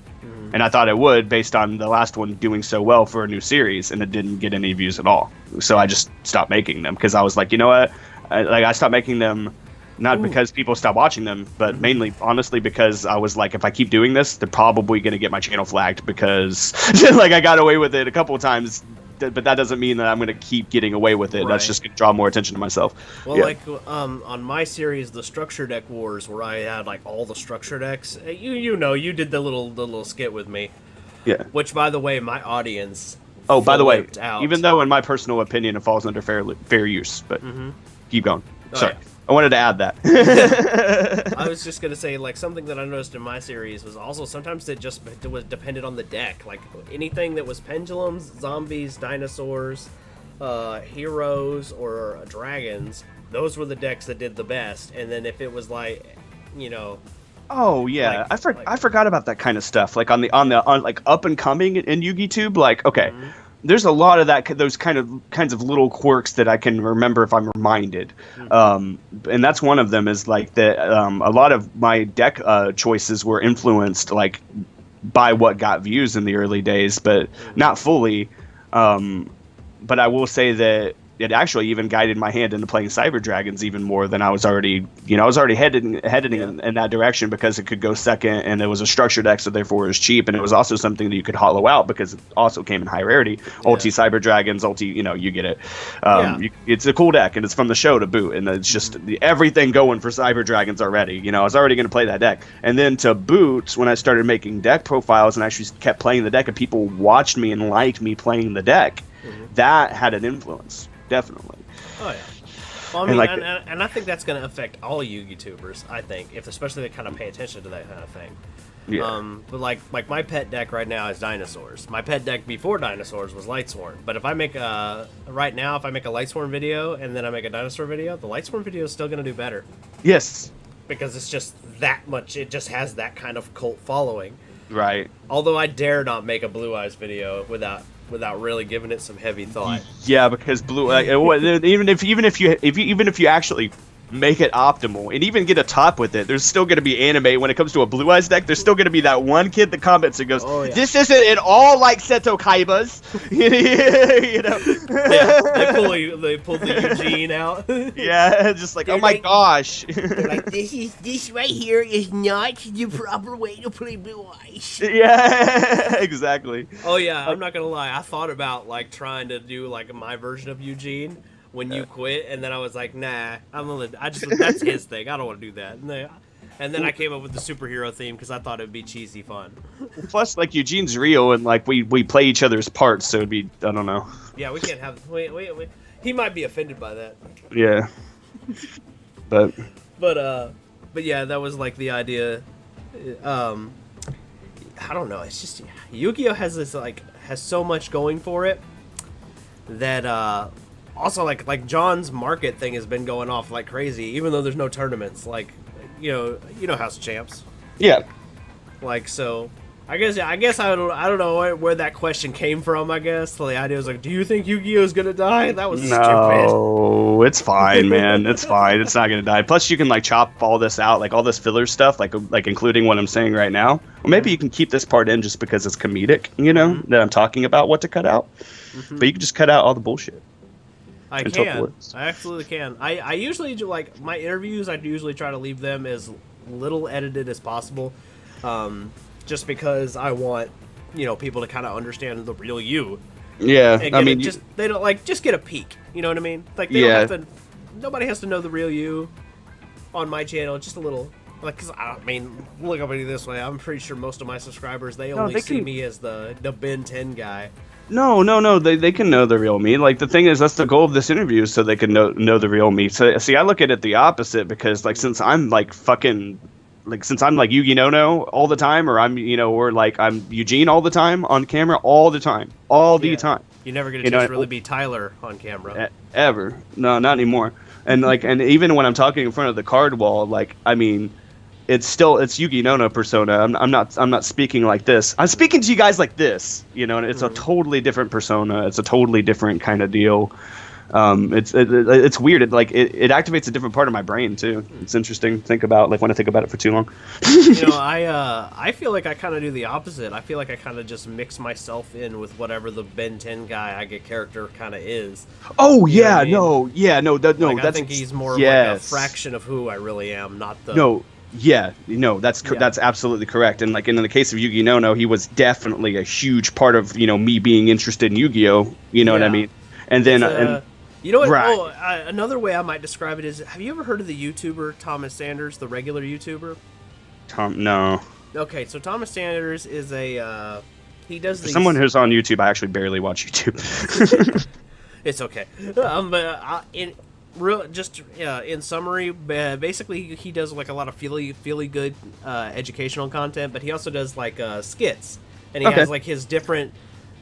Speaker 2: And I thought it would based on the last one doing so well for a new series, and it didn't get any views at all. So I just stopped making them because I was like, you know what? I stopped making them not because people stopped watching them, but mainly, honestly, because I was like, if I keep doing this, they're probably going to get my channel flagged because like I got away with it a couple of times, but that doesn't mean that I'm going to keep getting away with it.
Speaker 1: Right.
Speaker 2: That's just going to draw more attention to myself.
Speaker 1: Well, like on my series, the Structure Deck Wars, where I had like all the structure decks, you did the little skit with me.
Speaker 2: Yeah.
Speaker 1: Which, by the way, my audience.
Speaker 2: Oh, by the way,
Speaker 1: out.
Speaker 2: even though in my personal opinion it falls under fair use, but keep going. Sorry.
Speaker 1: Yeah.
Speaker 2: I wanted to add that.
Speaker 1: I was just gonna say, like, something that I noticed in my series was also sometimes it was dependent on the deck. Like anything that was pendulums, zombies, dinosaurs, heroes, or dragons, those were the decks that did the best. And then if it was like,
Speaker 2: Oh yeah,
Speaker 1: like,
Speaker 2: I forgot about that kind of stuff. Like on like up and coming in YugiTube. Like okay, there's a lot of those kinds of little quirks that I can remember if I'm reminded. And that's one of them is like that. A lot of my deck choices were influenced like by what got views in the early days, but not fully. But I will say that it actually even guided my hand into playing Cyber Dragons even more than I was already, headed in that direction because it could go second and it was a structure deck, so therefore it was cheap, and it was also something that you could hollow out because it also came in high rarity. Ulti Cyber Dragons, Ulti, you get it. It's a cool deck and it's from the show to boot, and it's just everything going for Cyber Dragons already. I was already going to play that deck, and then to boot, when I started making deck profiles and actually kept playing the deck and people watched me and liked me playing the deck, that had an influence. Definitely.
Speaker 1: Oh yeah. Well, I mean, and I think that's going to affect all YouTubers. I think, especially they kind of pay attention to that kind of thing.
Speaker 2: Yeah.
Speaker 1: But like my pet deck right now is dinosaurs. My pet deck before dinosaurs was Lightsworn. But if I make a Lightsworn video and then I make a dinosaur video, the Lightsworn video is still going to do better.
Speaker 2: Yes.
Speaker 1: Because it's just that much. It just has that kind of cult following.
Speaker 2: Right.
Speaker 1: Although I dare not make a Blue Eyes video without really giving it some heavy thought.
Speaker 2: Yeah, because even if you actually make it optimal and even get a top with it, there's still going to be anime. When it comes to a Blue Eyes deck, there's still going to be that one kid that comments and goes, "This isn't at all like Seto Kaiba's."
Speaker 1: They pull the Eugene out.
Speaker 2: Yeah, just like, oh my gosh.
Speaker 3: Like, this right here is not the proper way to play Blue Eyes.
Speaker 2: Yeah, exactly.
Speaker 1: Oh yeah, I'm not gonna lie. I thought about like trying to do like my version of Eugene when you quit, and then I was like, nah, that's his thing. I don't want to do that. And then I came up with the superhero theme because I thought it'd be cheesy fun.
Speaker 2: Plus, like Eugene's real, and like we play each other's parts, so it'd be, I don't know.
Speaker 1: Yeah, we can't have. Wait. He might be offended by that.
Speaker 2: Yeah. But
Speaker 1: yeah, that was like the idea. I don't know. It's just Yu-Gi-Oh has so much going for it that also like John's market thing has been going off like crazy, even though there's no tournaments. Like House of Champs.
Speaker 2: Yeah.
Speaker 1: Like, so I guess I don't know where that question came from. I guess so the idea was like, do you think Yu-Gi-Oh is gonna die? That was stupid.
Speaker 2: No, it's fine, man. It's fine. It's not gonna die. Plus, you can like chop all this out, like all this filler stuff, like including what I'm saying right now. Or maybe you can keep this part in just because it's comedic, that I'm talking about what to cut out. But you can just cut out all the bullshit.
Speaker 1: I can. I absolutely can. I usually do, like, my interviews, I usually try to leave them as little edited as possible. Just because I want, people to kind of understand the real you.
Speaker 2: Yeah, I mean,
Speaker 1: they don't just get a peek. You know what I mean? Like, they don't have to. Nobody has to know the real you on my channel. Just a little, like, cause I mean, look at it this way. I'm pretty sure most of my subscribers they only see me as the Ben 10 guy.
Speaker 2: No. They can know the real me. Like, the thing is, that's the goal of this interview, so they can know the real me. So, see, I look at it the opposite because, like, since I'm like Yuginono all the time, or I'm Eugene all the time on camera all the time, the time.
Speaker 1: You never get a chance to really be Tyler on camera.
Speaker 2: Ever. No, not anymore. And and even when I'm talking in front of the card wall, like, I mean, it's Yuginono persona. I'm not speaking like this. I'm speaking to you guys like this, and it's a totally different persona. It's a totally different kind of deal. It's weird. It activates a different part of my brain too. It's interesting to think about, like when I think about it for too long.
Speaker 1: I feel like I kind of do the opposite. I feel like I kind of just mix myself in with whatever the Ben 10 guy I get character kind of is.
Speaker 2: Oh
Speaker 1: You know what
Speaker 2: yeah,
Speaker 1: I mean?
Speaker 2: no, yeah, no, no.
Speaker 1: Like,
Speaker 2: That's
Speaker 1: I think he's more of
Speaker 2: yes.
Speaker 1: like a fraction of who I really am, not the.
Speaker 2: No, yeah, no, that's
Speaker 1: Yeah.
Speaker 2: that's absolutely correct. And like in the case of Yuginono, he was definitely a huge part of me being interested in Yu-Gi-Oh. You know what I
Speaker 1: Yeah.
Speaker 2: mean? And then
Speaker 1: You know what?
Speaker 2: Right.
Speaker 1: Oh, another way I might describe it is: have you ever heard of the YouTuber Thomas Sanders, the regular YouTuber?
Speaker 2: no.
Speaker 1: Okay, so Thomas Sanders is he does
Speaker 2: For
Speaker 1: these.
Speaker 2: someone who's on YouTube, I actually barely watch YouTube.
Speaker 1: It's okay. But in summary, basically he does like a lot of feely good educational content, but he also does like skits, and he has like his different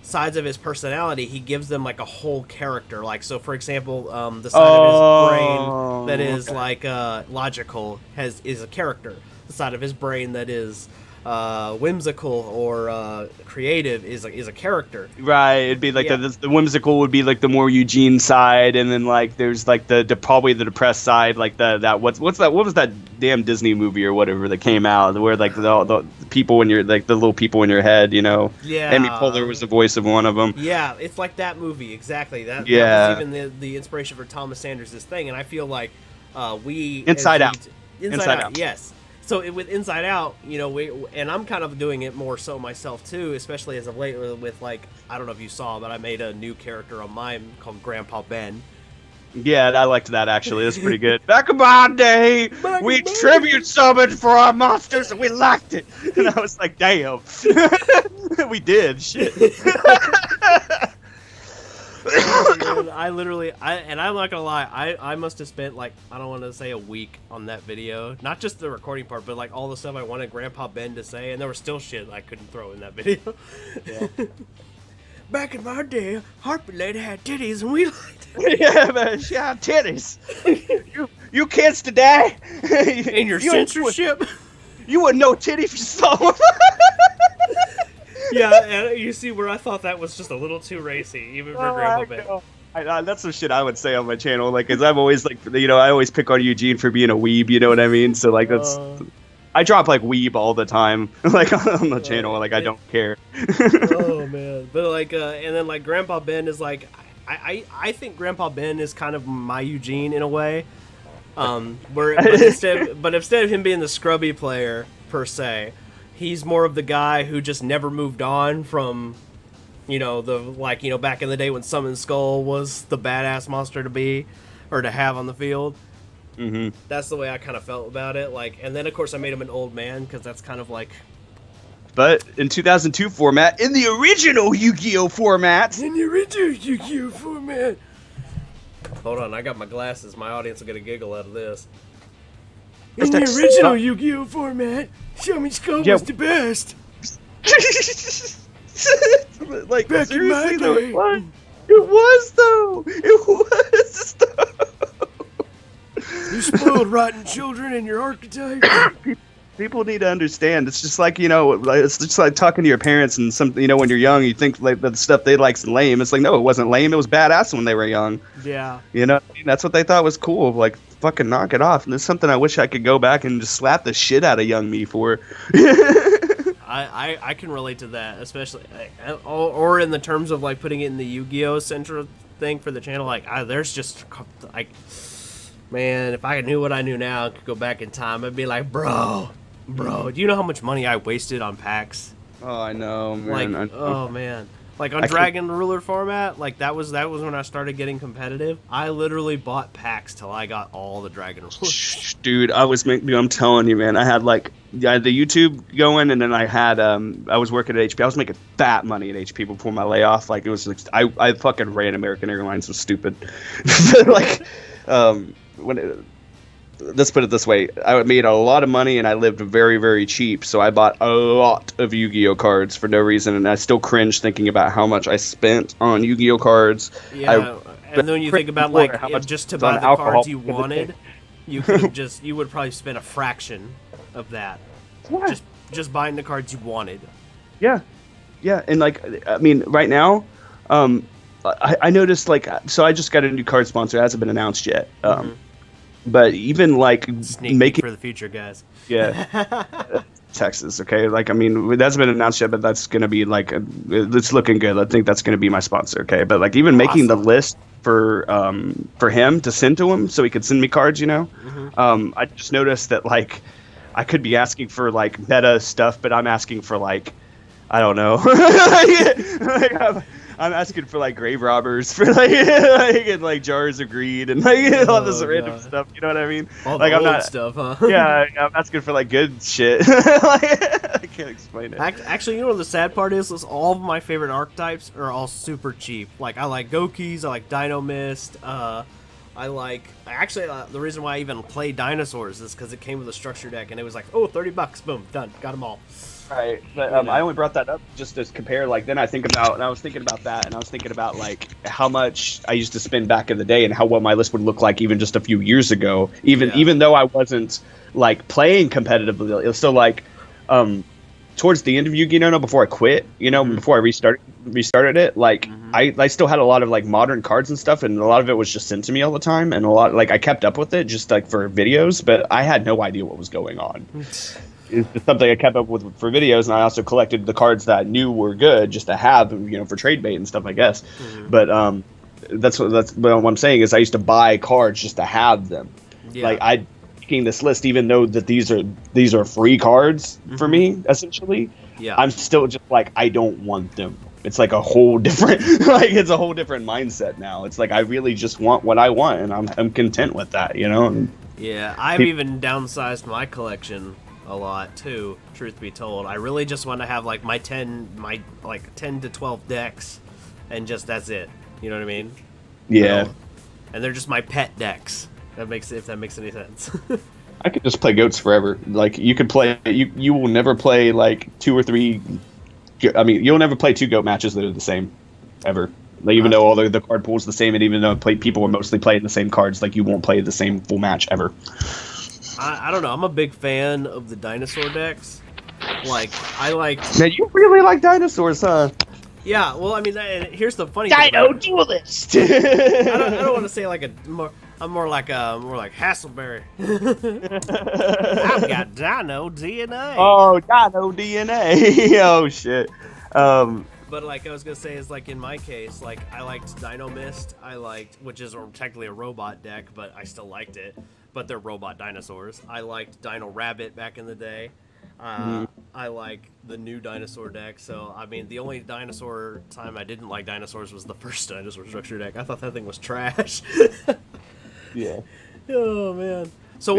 Speaker 1: sides of his personality. He gives them like a whole character. Like, so for example, the side of his brain that is like logical is a character. The side of his brain that is whimsical or creative is a character.
Speaker 2: Right, it'd be like
Speaker 1: Yeah.
Speaker 2: the whimsical would be like the more Eugene side, and then like there's like the probably the depressed side, like that what was that damn Disney movie or whatever that came out where like the people in your like the little people in your head,
Speaker 1: Yeah.
Speaker 2: Amy Poehler was the voice of one of them.
Speaker 1: Yeah, it's like that movie exactly. That
Speaker 2: Yeah.
Speaker 1: was even the inspiration for Thomas Sanders' thing, and I feel like we
Speaker 2: Inside Out.
Speaker 1: Inside Out, yes. So with Inside Out, and I'm kind of doing it more so myself too, especially as of late with like, I don't know if you saw, but I made a new character on mine called Grandpa Ben.
Speaker 2: Yeah, I liked that actually. That's pretty good. Back in my day, we tribute summoned for our monsters and we liked it. And I was like, damn. We did. Shit.
Speaker 1: Man, and I'm not gonna lie, I must have spent like, I don't want to say a week on that video, not just the recording part, but like all the stuff I wanted Grandpa Ben to say, and there was still shit I couldn't throw in that video.
Speaker 2: Yeah.
Speaker 3: Back in my day, Harper Lady had titties and we liked it.
Speaker 2: Yeah, man. She had titties. You kids today.
Speaker 1: In your censorship.
Speaker 2: You wouldn't know titty if you saw them.
Speaker 1: Yeah, and you see where I thought that was just a little too racy, even for Grandpa Ben.
Speaker 2: That's some shit I would say on my channel, like, cause I'm always like, I always pick on Eugene for being a weeb, you know what I mean? So like, that's, I drop like weeb all the time, like on the channel, like I don't care.
Speaker 1: Oh man, but like, and then like Grandpa Ben is like, I think Grandpa Ben is kind of my Eugene in a way, but instead of him being the scrubby player per se, he's more of the guy who just never moved on from, back in the day when Summon Skull was the badass monster to be, or to have on the field.
Speaker 2: Mm-hmm.
Speaker 1: That's the way I kind of felt about it. Like, and then of course I made him an old man because that's kind of like.
Speaker 2: But in 2002 format, in the original Yu-Gi-Oh format.
Speaker 3: In the original Yu-Gi-Oh format.
Speaker 1: Hold on, I got my glasses. My audience will get a giggle out of this.
Speaker 3: In the original Yu-Gi-Oh format, Shaman Skull was the best.
Speaker 2: Like,
Speaker 3: Back in my
Speaker 2: seriously, though,
Speaker 3: day.
Speaker 2: it was though. It was though.
Speaker 3: You spoiled rotten children in your archetype.
Speaker 2: People need to understand. It's just like, it's just like talking to your parents and when you're young, you think like the stuff they like's lame. It's like, no, it wasn't lame. It was badass when they were young.
Speaker 1: Yeah.
Speaker 2: That's what they thought was cool. Like, fucking knock it off. And it's something I wish I could go back and just slap the shit out of young me for.
Speaker 1: I can relate to that, especially, or in the terms of like putting it in the Yu-Gi-Oh central thing for the channel. Like, there's just like, man, if I knew what I knew now, I could go back in time. I'd be like, bro, do you know how much money I wasted on packs?
Speaker 2: Oh, I know, man.
Speaker 1: Like, oh man, like on Dragon Ruler format, like that was when I started getting competitive. I literally bought packs till I got all the Dragon Rulers.
Speaker 2: Dude, I'm telling you, man. I had the YouTube going, and then I had I was working at HP. I was making fat money at HP before my layoff. Like, it was like, I fucking ran American Airlines. It was stupid. Like, let's put it this way. I made a lot of money and I lived very, very cheap. So I bought a lot of Yu-Gi-Oh cards for no reason. And I still cringe thinking about how much I spent on Yu-Gi-Oh cards.
Speaker 1: Yeah, and then when you think about like just to buy the cards you wanted, you would probably spend a fraction of that.
Speaker 2: Yeah.
Speaker 1: Just buying the cards you wanted.
Speaker 2: Yeah. Yeah. And like, I mean, right now, I noticed like so I just got a new card sponsor. It hasn't been announced yet. But even like
Speaker 1: Sneak peek
Speaker 2: making
Speaker 1: for the future, guys.
Speaker 2: yeah. Texas, okay? Like, I mean, it hasn't been announced yet, but that's going to be, like, it's looking good. I think that's going to be my sponsor, okay? But, like, even making the list for him to send to him so he could send me cards, you know? I just noticed that, like, I could be asking for, like, meta stuff, but I'm asking for, like, I don't know. Like, I'm asking for like grave robbers for and, like jars of greed and like all this random stuff. You know what I mean?
Speaker 1: All
Speaker 2: like
Speaker 1: the
Speaker 2: I'm
Speaker 1: old
Speaker 2: not
Speaker 1: stuff, huh?
Speaker 2: Yeah, I'm asking for like good shit. Like, I can't explain it.
Speaker 1: Actually, you know what the sad part is? All of my favorite archetypes are all super cheap. Like I like Gokis, I like Dino Mist. I like the reason why I even play dinosaurs is because it came with a structure deck and it was like, oh, $30, boom, done, got them all.
Speaker 2: Right, but I only brought that up just to compare. Like, then I was thinking about that, and I was thinking about like how much I used to spend back in the day, and how what my list would look like even just a few years ago. Even though I wasn't like playing competitively, it was still like towards the end of Yuginono before I quit. You know, before I restarted it. Like I still had a lot of like modern cards and stuff, and a lot of it was just sent to me all the time, and a lot like I kept up with it just like for videos, but I had no idea what was going on. It's just something I kept up with for videos, and I also collected the cards that I knew were good just to have, you know, for trade bait and stuff, I guess. But that's what I'm saying is I used to buy cards just to have them. Yeah. Like I making this list, even though that these are free cards for me essentially. Yeah. I'm still just like I don't want them. It's like a whole different it's a whole different mindset now. It's like I really just want what I want, and I'm content with that, you know. And
Speaker 1: yeah, I've even downsized my collection a lot too, truth be told. I really just want to have like my 10 to 12 decks and just that's it. You know what I mean?
Speaker 2: Yeah.
Speaker 1: And they're just my pet decks. If that makes any sense.
Speaker 2: I could just play goats forever. Like you could play you will never play like 2 or 3 I mean, you'll never play 2 goat matches that are the same ever. Like even though all the card pool is the same, and even though people are mostly playing the same cards, like you won't play the same full match ever.
Speaker 1: I don't know. I'm a big fan of the dinosaur decks. Like, I like...
Speaker 2: Man, you really like dinosaurs, huh?
Speaker 1: Yeah, well, I mean, here's the funny thing
Speaker 3: Dino Duelist!
Speaker 1: I don't want to say like I'm more like Hasselberry. I've got Dino DNA.
Speaker 2: Oh, Dino DNA. Oh, shit.
Speaker 1: But like I was gonna say is like in my case, like I liked Dino Mist. Which is technically a robot deck, but I still liked it. But they're robot dinosaurs. I liked Dino Rabbit back in the day. I like the new dinosaur deck. So I mean, the only dinosaur time I didn't like dinosaurs was the first dinosaur structure deck. I thought that thing was trash.
Speaker 2: Yeah.
Speaker 1: Oh man. So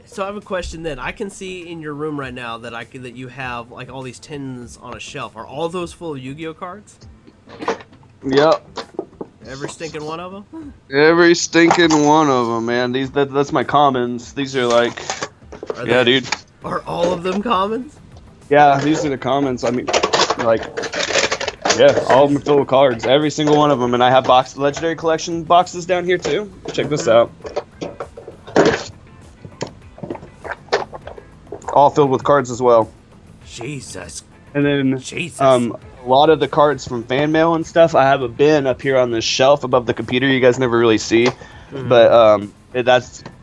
Speaker 1: so I have a question then. I can see in your room right now that you have like all these tins on a shelf. Are all those full of Yu-Gi-Oh cards?
Speaker 2: Yep.
Speaker 1: Every stinking one of them?
Speaker 2: Every stinking one of them, man. That's my commons. These are like... dude.
Speaker 1: Are all of them commons?
Speaker 2: Yeah, these are the commons. I mean, like... Yeah, all of them are full of cards. Every single one of them. And I have Legendary Collection boxes down here, too. Check this out. All filled with cards as well.
Speaker 1: Jesus.
Speaker 2: And then
Speaker 1: Jesus.
Speaker 2: A lot of the cards from fan mail and stuff, I have a bin up here on the shelf above the computer you guys never really see. But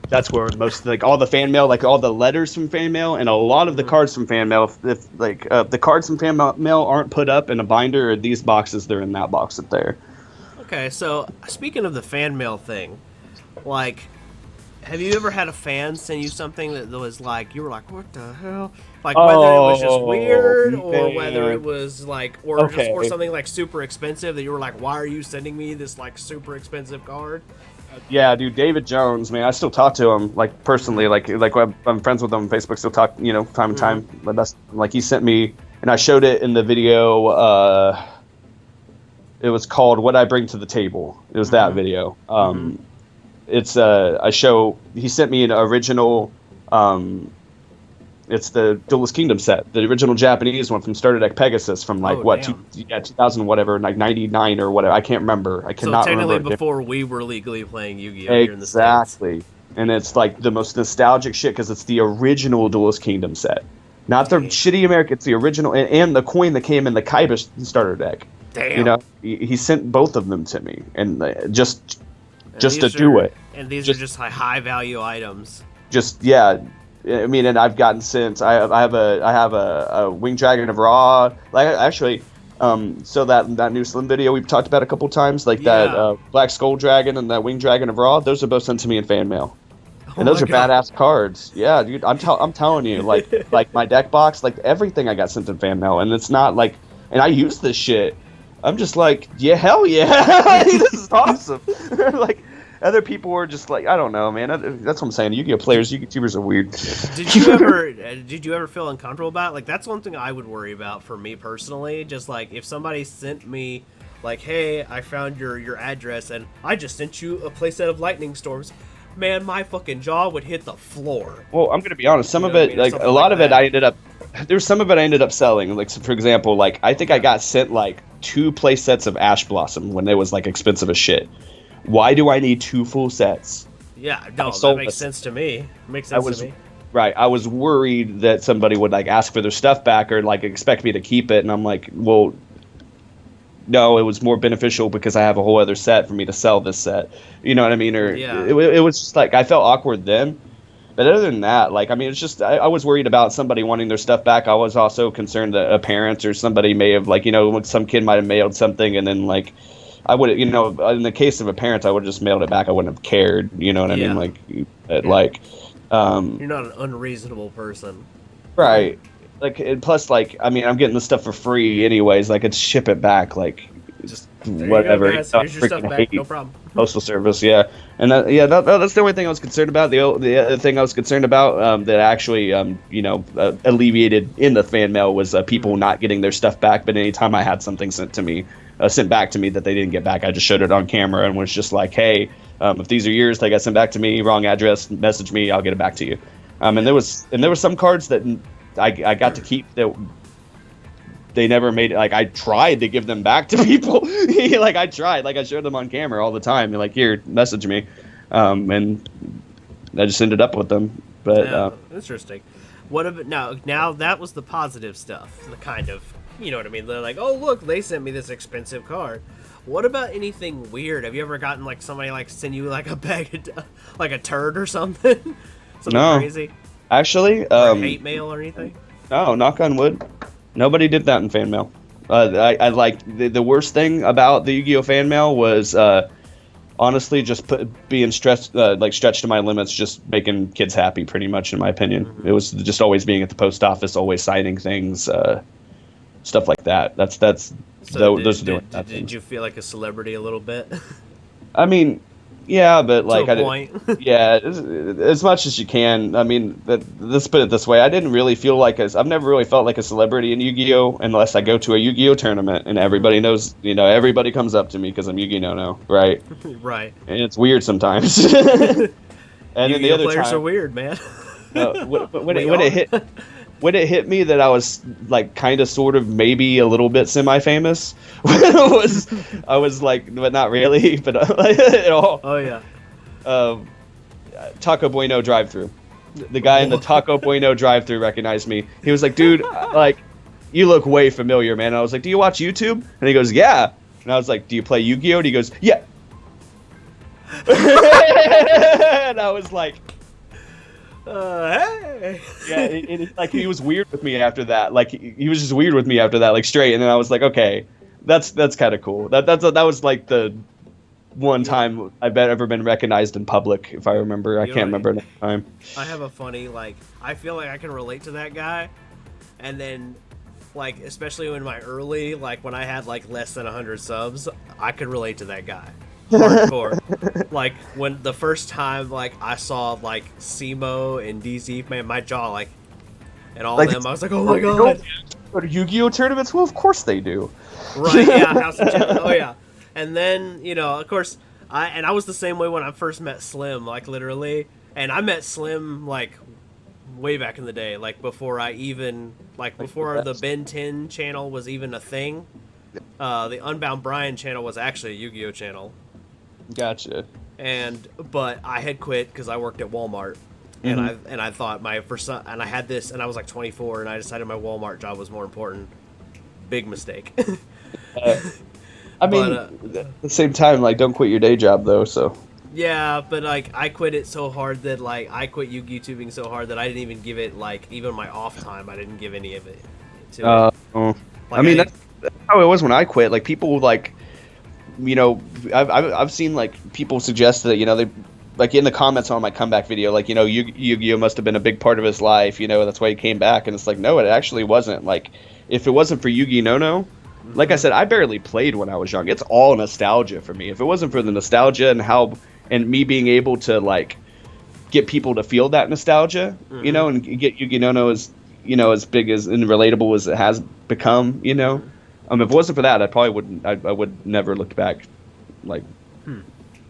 Speaker 2: that's where most, like, all the fan mail, like all the letters from fan mail and a lot of the cards from fan mail, if the cards from fan mail aren't put up in a binder or these boxes, they're in that box up there.
Speaker 1: Okay, so speaking of the fan mail thing, like, have you ever had a fan send you something that was like, you were like, what the hell? Like, whether it was just weird or whether it was like, or something like super expensive that you were like, why are you sending me this like super expensive card?
Speaker 2: Yeah, dude, David Jones, man, I still talk to him, like, personally, like I'm friends with him on Facebook, still talk, you know, time and time, but that's, like, he sent me, and I showed it in the video, it was called What I Bring to the Table, it was that video, it's, he sent me an original, it's the Duelist Kingdom set, the original Japanese one from Starter Deck Pegasus from like 2000 whatever, like 99 or whatever. I can't remember. I cannot remember. So
Speaker 1: technically before we were legally playing Yu-Gi-Oh here in the States.
Speaker 2: Exactly. And it's like the most nostalgic shit because it's the original Duelist Kingdom set. Not the shitty American, it's the original, and the coin that came in the Kaiba starter deck.
Speaker 1: Damn.
Speaker 2: You know, he sent both of them to me, and just to
Speaker 1: these
Speaker 2: do it.
Speaker 1: And these are just high value items.
Speaker 2: Just yeah, I mean, and I've gotten since I have a Winged Dragon of Ra. Like actually, so that new Slim video we've talked about a couple times, like that Black Skull Dragon and that Winged Dragon of Ra. Those are both sent to me in fan mail. And those are badass cards. Yeah, dude, I'm telling you, like my deck box, like everything I got sent in fan mail, and it's not like, and I use this shit. I'm just like, yeah, hell yeah, this is awesome. Like other people were just like, I don't know, man. That's what I'm saying. Yu-Gi-Oh players, YouTubers are weird.
Speaker 1: Did you ever feel uncomfortable about it? Like that's one thing I would worry about for me personally. Just like if somebody sent me, like, hey, I found your address and I just sent you a playset of lightning storms. Man, my fucking jaw would hit the floor.
Speaker 2: Well, I'm gonna be honest. Some of it, like a lot of it, I ended up. There's some of it I ended up selling. Like, so for example, like I think I got sent like 2 play sets of Ash Blossom when they was like expensive as shit. Why do I need 2 full sets?
Speaker 1: Yeah, no, that makes sense to me. It makes sense to me.
Speaker 2: Right, I was worried that somebody would like ask for their stuff back or like expect me to keep it, and I'm like, well, no, it was more beneficial because I have a whole other set for me to sell this set. You know what I mean? Or it was just like I felt awkward then. But other than that, like, I mean, it's just I was worried about somebody wanting their stuff back. I was also concerned that a parent or somebody may have, like, you know, some kid might have mailed something and then, like, I would, you know, in the case of a parent, I would have just mailed it back. I wouldn't have cared. You know what I mean? Like, like,
Speaker 1: you're not an unreasonable person.
Speaker 2: Right. Like, and plus, like, I mean, I'm getting the stuff for free anyways. Like, it's ship it back, like, just whatever.
Speaker 1: Here's your stuff back, no problem.
Speaker 2: Postal service, yeah. And that's the only thing I was concerned about. The other thing I was concerned about that actually, you know, alleviated in the fan mail was people not getting their stuff back. But anytime I had something sent back to me that they didn't get back, I just showed it on camera and was just like, hey, if these are yours, they got sent back to me, wrong address, message me, I'll get it back to you. And there was some cards that I got to keep that they never made it. Like, I tried to give them back to people. Like, I tried. Like, I showed them on camera all the time. Like, here, message me. And I just ended up with them. But
Speaker 1: interesting. What about now that was the positive stuff, the kind of, you know what I mean? They're like, oh, look, they sent me this expensive card. What about anything weird? Have you ever gotten, like, somebody, like, send you, like, a bag of, like, a turd or something? Something crazy?
Speaker 2: Actually,
Speaker 1: or hate mail or anything?
Speaker 2: No, knock on wood. Nobody did that in fan mail. I like the worst thing about the Yu-Gi-Oh fan mail was honestly just being stressed, like stretched to my limits, just making kids happy, pretty much, in my opinion. Mm-hmm. It was just always being at the post office, always signing things, stuff like that.
Speaker 1: Did you feel like a celebrity a little bit?
Speaker 2: I mean, yeah, but like
Speaker 1: yeah,
Speaker 2: as much as you can. I mean, let's put it this way: I didn't really feel like I've never really felt like a celebrity in Yu-Gi-Oh unless I go to a Yu-Gi-Oh tournament and everybody knows. You know, everybody comes up to me because I'm Yuginono, right?
Speaker 1: Right.
Speaker 2: And it's weird sometimes. And then the other
Speaker 1: players
Speaker 2: time,
Speaker 1: are weird, man.
Speaker 2: When it hit me that I was like kind of sort of maybe a little bit semi-famous, I was like, but not really, but at all.
Speaker 1: Oh yeah.
Speaker 2: Taco Bueno drive-thru. The guy in the Taco Bueno drive-thru recognized me. He was like, dude, like, you look way familiar, man. And I was like, do you watch YouTube? And he goes, yeah. And I was like, do you play Yu-Gi-Oh? And he goes, yeah. And I was like,
Speaker 1: hey.
Speaker 2: Yeah, like he was weird with me after that. Like he was just weird with me after that, like straight. And then I was like, okay, that's kind of cool. That was like the one time I've ever been recognized in public, if I remember. I can't remember another time.
Speaker 1: I have a funny, like, I feel like I can relate to that guy. And then, like, especially in my early, like when I had like less than 100 subs, I could relate to that guy. Hardcore. Like when the first time like I saw like Simo and DZ, man, my jaw like, and all like, of them, I was like, oh my god.
Speaker 2: Go to Yu-Gi-Oh tournaments? Well, of course they do.
Speaker 1: Right? Yeah. House of Champions. Oh yeah. And then, you know, of course, I was the same way when I first met Slim, like literally, and I met Slim like way back in the day, like before I even before the Ben 10 channel was even a thing. The Unbound Brian channel was actually a Yu-Gi-Oh channel.
Speaker 2: Gotcha.
Speaker 1: But I had quit because I worked at Walmart, and I thought and I had this, and I was like 24, and I decided my Walmart job was more important. big mistake.
Speaker 2: I mean, at the same time, like, don't quit your day job though. So.
Speaker 1: Yeah, but like I quit it so hard that like I quit YouTubing so hard that I didn't even give it like even my off time. I didn't give any of it to it.
Speaker 2: Like,
Speaker 1: I
Speaker 2: mean, that's how it was when I quit. Like people like, I've seen like people suggest that they like in the comments on my comeback video, like Yu-Gi-Oh must have been a big part of his life. That's why he came back, and it's like no, it actually wasn't. Like if it wasn't for Yuginono. Like I said, I barely played when I was young. It's all nostalgia for me. If it wasn't for the nostalgia and me being able to like get people to feel that nostalgia, and get Yuginono as big as and relatable as it has become, if it wasn't for that, I would never look back, like,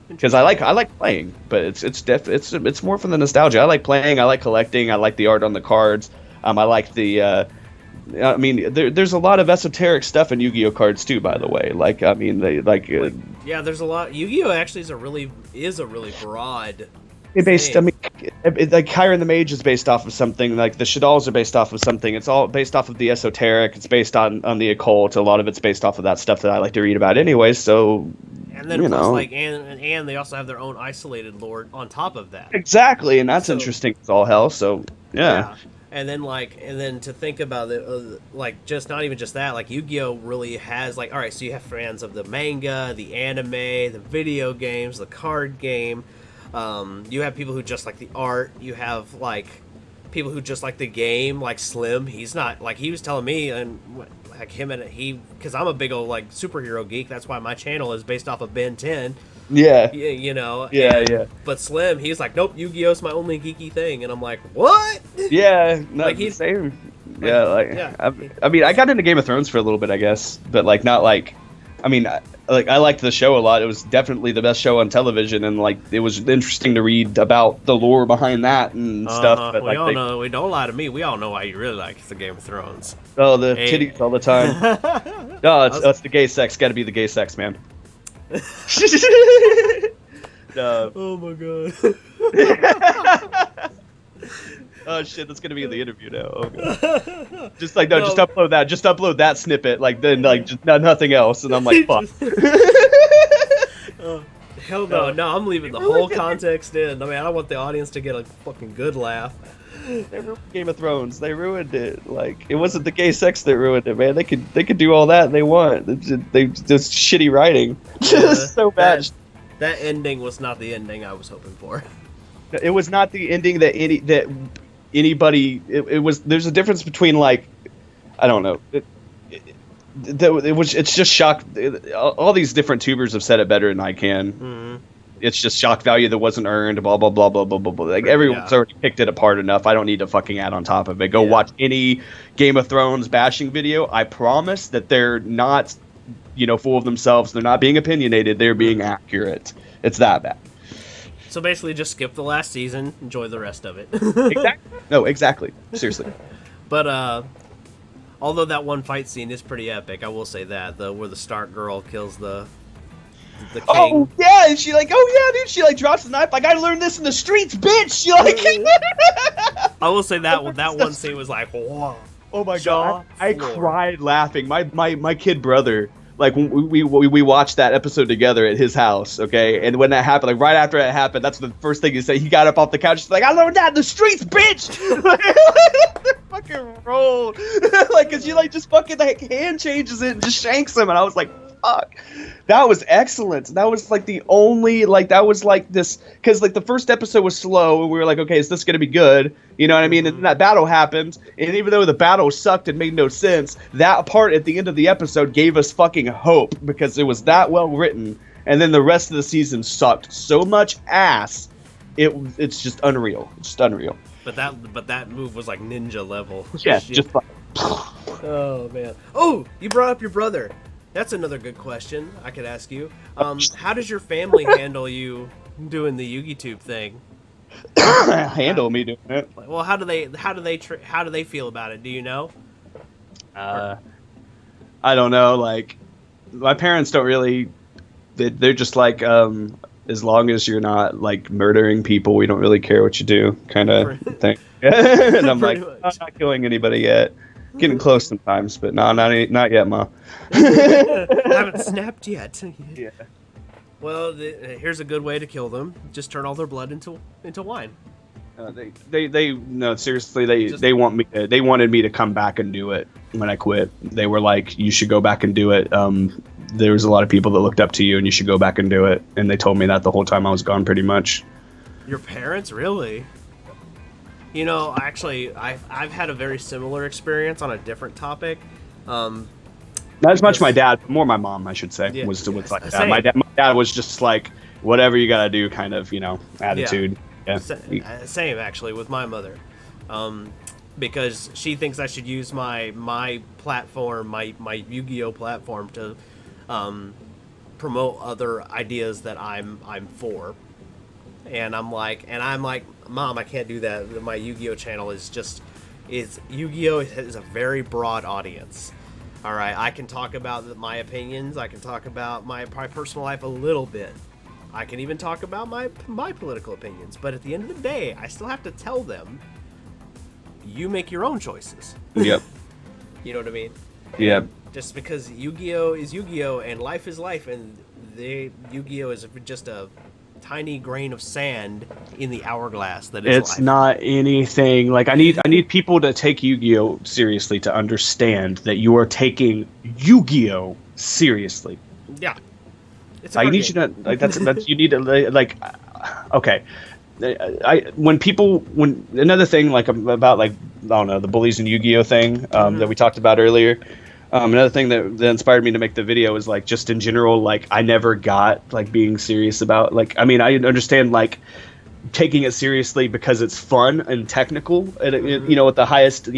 Speaker 2: because I like playing, but it's more for the nostalgia. I like playing, I like collecting, I like the art on the cards, I like the. I mean, there's a lot of esoteric stuff in Yu-Gi-Oh cards too. By the way, like I mean,
Speaker 1: yeah, there's a lot. Yu-Gi-Oh actually is a really broad.
Speaker 2: Based, I mean, like Kyron the Mage is based off of something. Like the Shaddolls are based off of something. It's all based off of the esoteric. It's based on the occult. A lot of it's based off of that stuff that I like to read about, anyways. So,
Speaker 1: and then plus, like, and they also have their own isolated lore on top of that.
Speaker 2: Exactly, and that's interesting as all hell. So, yeah.
Speaker 1: And then to think about it, like, just not even just that, like, Yu-Gi-Oh! Really has, like, alright, so you have fans of the manga, the anime, the video games, the card game, you have people who just like the art, you have, like, people who just like the game, like Slim, he's not, like, he was telling me, and, like, because I'm a big old, like, superhero geek, that's why my channel is based off of Ben 10,
Speaker 2: Yeah.
Speaker 1: Yeah. But Slim, he's like, nope, Yu-Gi-Oh's my only geeky thing, and I'm like, what?
Speaker 2: Yeah, like he's same. I mean, I got into Game of Thrones for a little bit, I guess, but like not like, I mean, I liked the show a lot. It was definitely the best show on television, and like it was interesting to read about the lore behind that and stuff. But
Speaker 1: we all know. We don't lie to me. We all know why you really like the Game of Thrones.
Speaker 2: Oh, the titties all the time. No, it's the gay sex. Got to be the gay sex, man.
Speaker 1: Oh my god.
Speaker 2: Oh shit, that's gonna be in the interview now. Oh god. Just upload that. Just upload that snippet. Like then, like just nothing else. And I'm like, fuck.
Speaker 1: Hell no. No, I'm leaving the whole context in. I mean, I want the audience to get a fucking good laugh.
Speaker 2: They ruined Game of Thrones. They ruined it. Like it wasn't the gay sex that ruined it, man. They could do all that they want. They just shitty writing. Just so bad.
Speaker 1: That ending was not the ending I was hoping for.
Speaker 2: It was not the ending that anybody. It was. There's a difference between like, I don't know. It's just shock. All these different tubers have said it better than I can. Mm-hmm. It's just shock value that wasn't earned. Blah blah blah blah blah blah blah. Like everyone's already picked it apart enough. I don't need to fucking add on top of it. Go watch any Game of Thrones bashing video. I promise that they're not, full of themselves. They're not being opinionated. They're being accurate. It's that bad.
Speaker 1: So basically, just skip the last season. Enjoy the rest of it.
Speaker 2: Exactly. No, exactly. Seriously.
Speaker 1: But although that one fight scene is pretty epic, I will say that where the Stark girl kills the king.
Speaker 2: Oh yeah, and she she drops the knife. Like I learned this in the streets, bitch. She like.
Speaker 1: I will say that one scene was like, whoa.
Speaker 2: Oh my god, I cried laughing. My kid brother. Like we watched that episode together at his house, okay? And when that happened, like right after it happened, that's the first thing he said. He got up off the couch, he's like, "I learned that in the streets, bitch!" Fucking rolled, like, cause you like just fucking like hand changes it and just shanks him, and I was like, "Fuck." That was excellent. That was like the only that was like this because like the first episode was slow and we were like, okay, is this gonna be good? You know what I mean? And then that battle happened, and even though the battle sucked and made no sense, that part at the end of the episode gave us fucking hope because it was that well written. And then the rest of the season sucked so much ass. It's just unreal. It's just unreal.
Speaker 1: But that move was like ninja level.
Speaker 2: Yeah, just like.
Speaker 1: Oh man. Oh, you brought up your brother. That's another good question I could ask you. How does your family handle you doing the YugiTube thing?
Speaker 2: Handle me doing it?
Speaker 1: Well, how do they feel about it? Do you know?
Speaker 2: I don't know. Like, my parents don't really. They're just like, as long as you're not like murdering people, we don't really care what you do, kind of thing. And I'm like, I'm not killing anybody yet. Getting close sometimes, but no, not yet, Ma.
Speaker 1: Haven't snapped yet.
Speaker 2: Yeah.
Speaker 1: Well, here's a good way to kill them. Just turn all their blood into wine.
Speaker 2: They no, seriously, they wanted me to come back and do it when I quit. They were like, you should go back and do it. There was a lot of people that looked up to you, and you should go back and do it. And they told me that the whole time I was gone, pretty much.
Speaker 1: Your parents, really? You know, actually, I've had a very similar experience on a different topic.
Speaker 2: Not as much my dad, but more my mom, I should say, was like that.
Speaker 1: Same.
Speaker 2: My dad was just like, whatever you gotta do, kind of, attitude. Yeah.
Speaker 1: Same, actually, with my mother. Because she thinks I should use my platform, my Yu-Gi-Oh platform to promote other ideas that I'm for. And I'm like, Mom, I can't do that. My Yu-Gi-Oh channel Yu-Gi-Oh is a very broad audience. All right, I can talk about my opinions. I can talk about my personal life a little bit. I can even talk about my political opinions. But at the end of the day, I still have to tell them, you make your own choices.
Speaker 2: Yep.
Speaker 1: You know what I mean?
Speaker 2: Yeah.
Speaker 1: Just because Yu-Gi-Oh is Yu-Gi-Oh and life is life, and Yu-Gi-Oh is just a tiny grain of sand in the hourglass that is
Speaker 2: it's
Speaker 1: life.
Speaker 2: not anything like I need people to take Yu-Gi-Oh seriously, to understand that you are taking Yu-Gi-Oh seriously.
Speaker 1: Yeah. It's a
Speaker 2: I
Speaker 1: card
Speaker 2: need
Speaker 1: game.
Speaker 2: you to that's you need to like okay. When another thing like about like I don't know, the bullies and Yu-Gi-Oh thing that we talked about earlier. Another thing that inspired me to make the video is like just in general, like I never got like being serious about like, I mean, I understand like taking it seriously because it's fun and technical, and at the highest,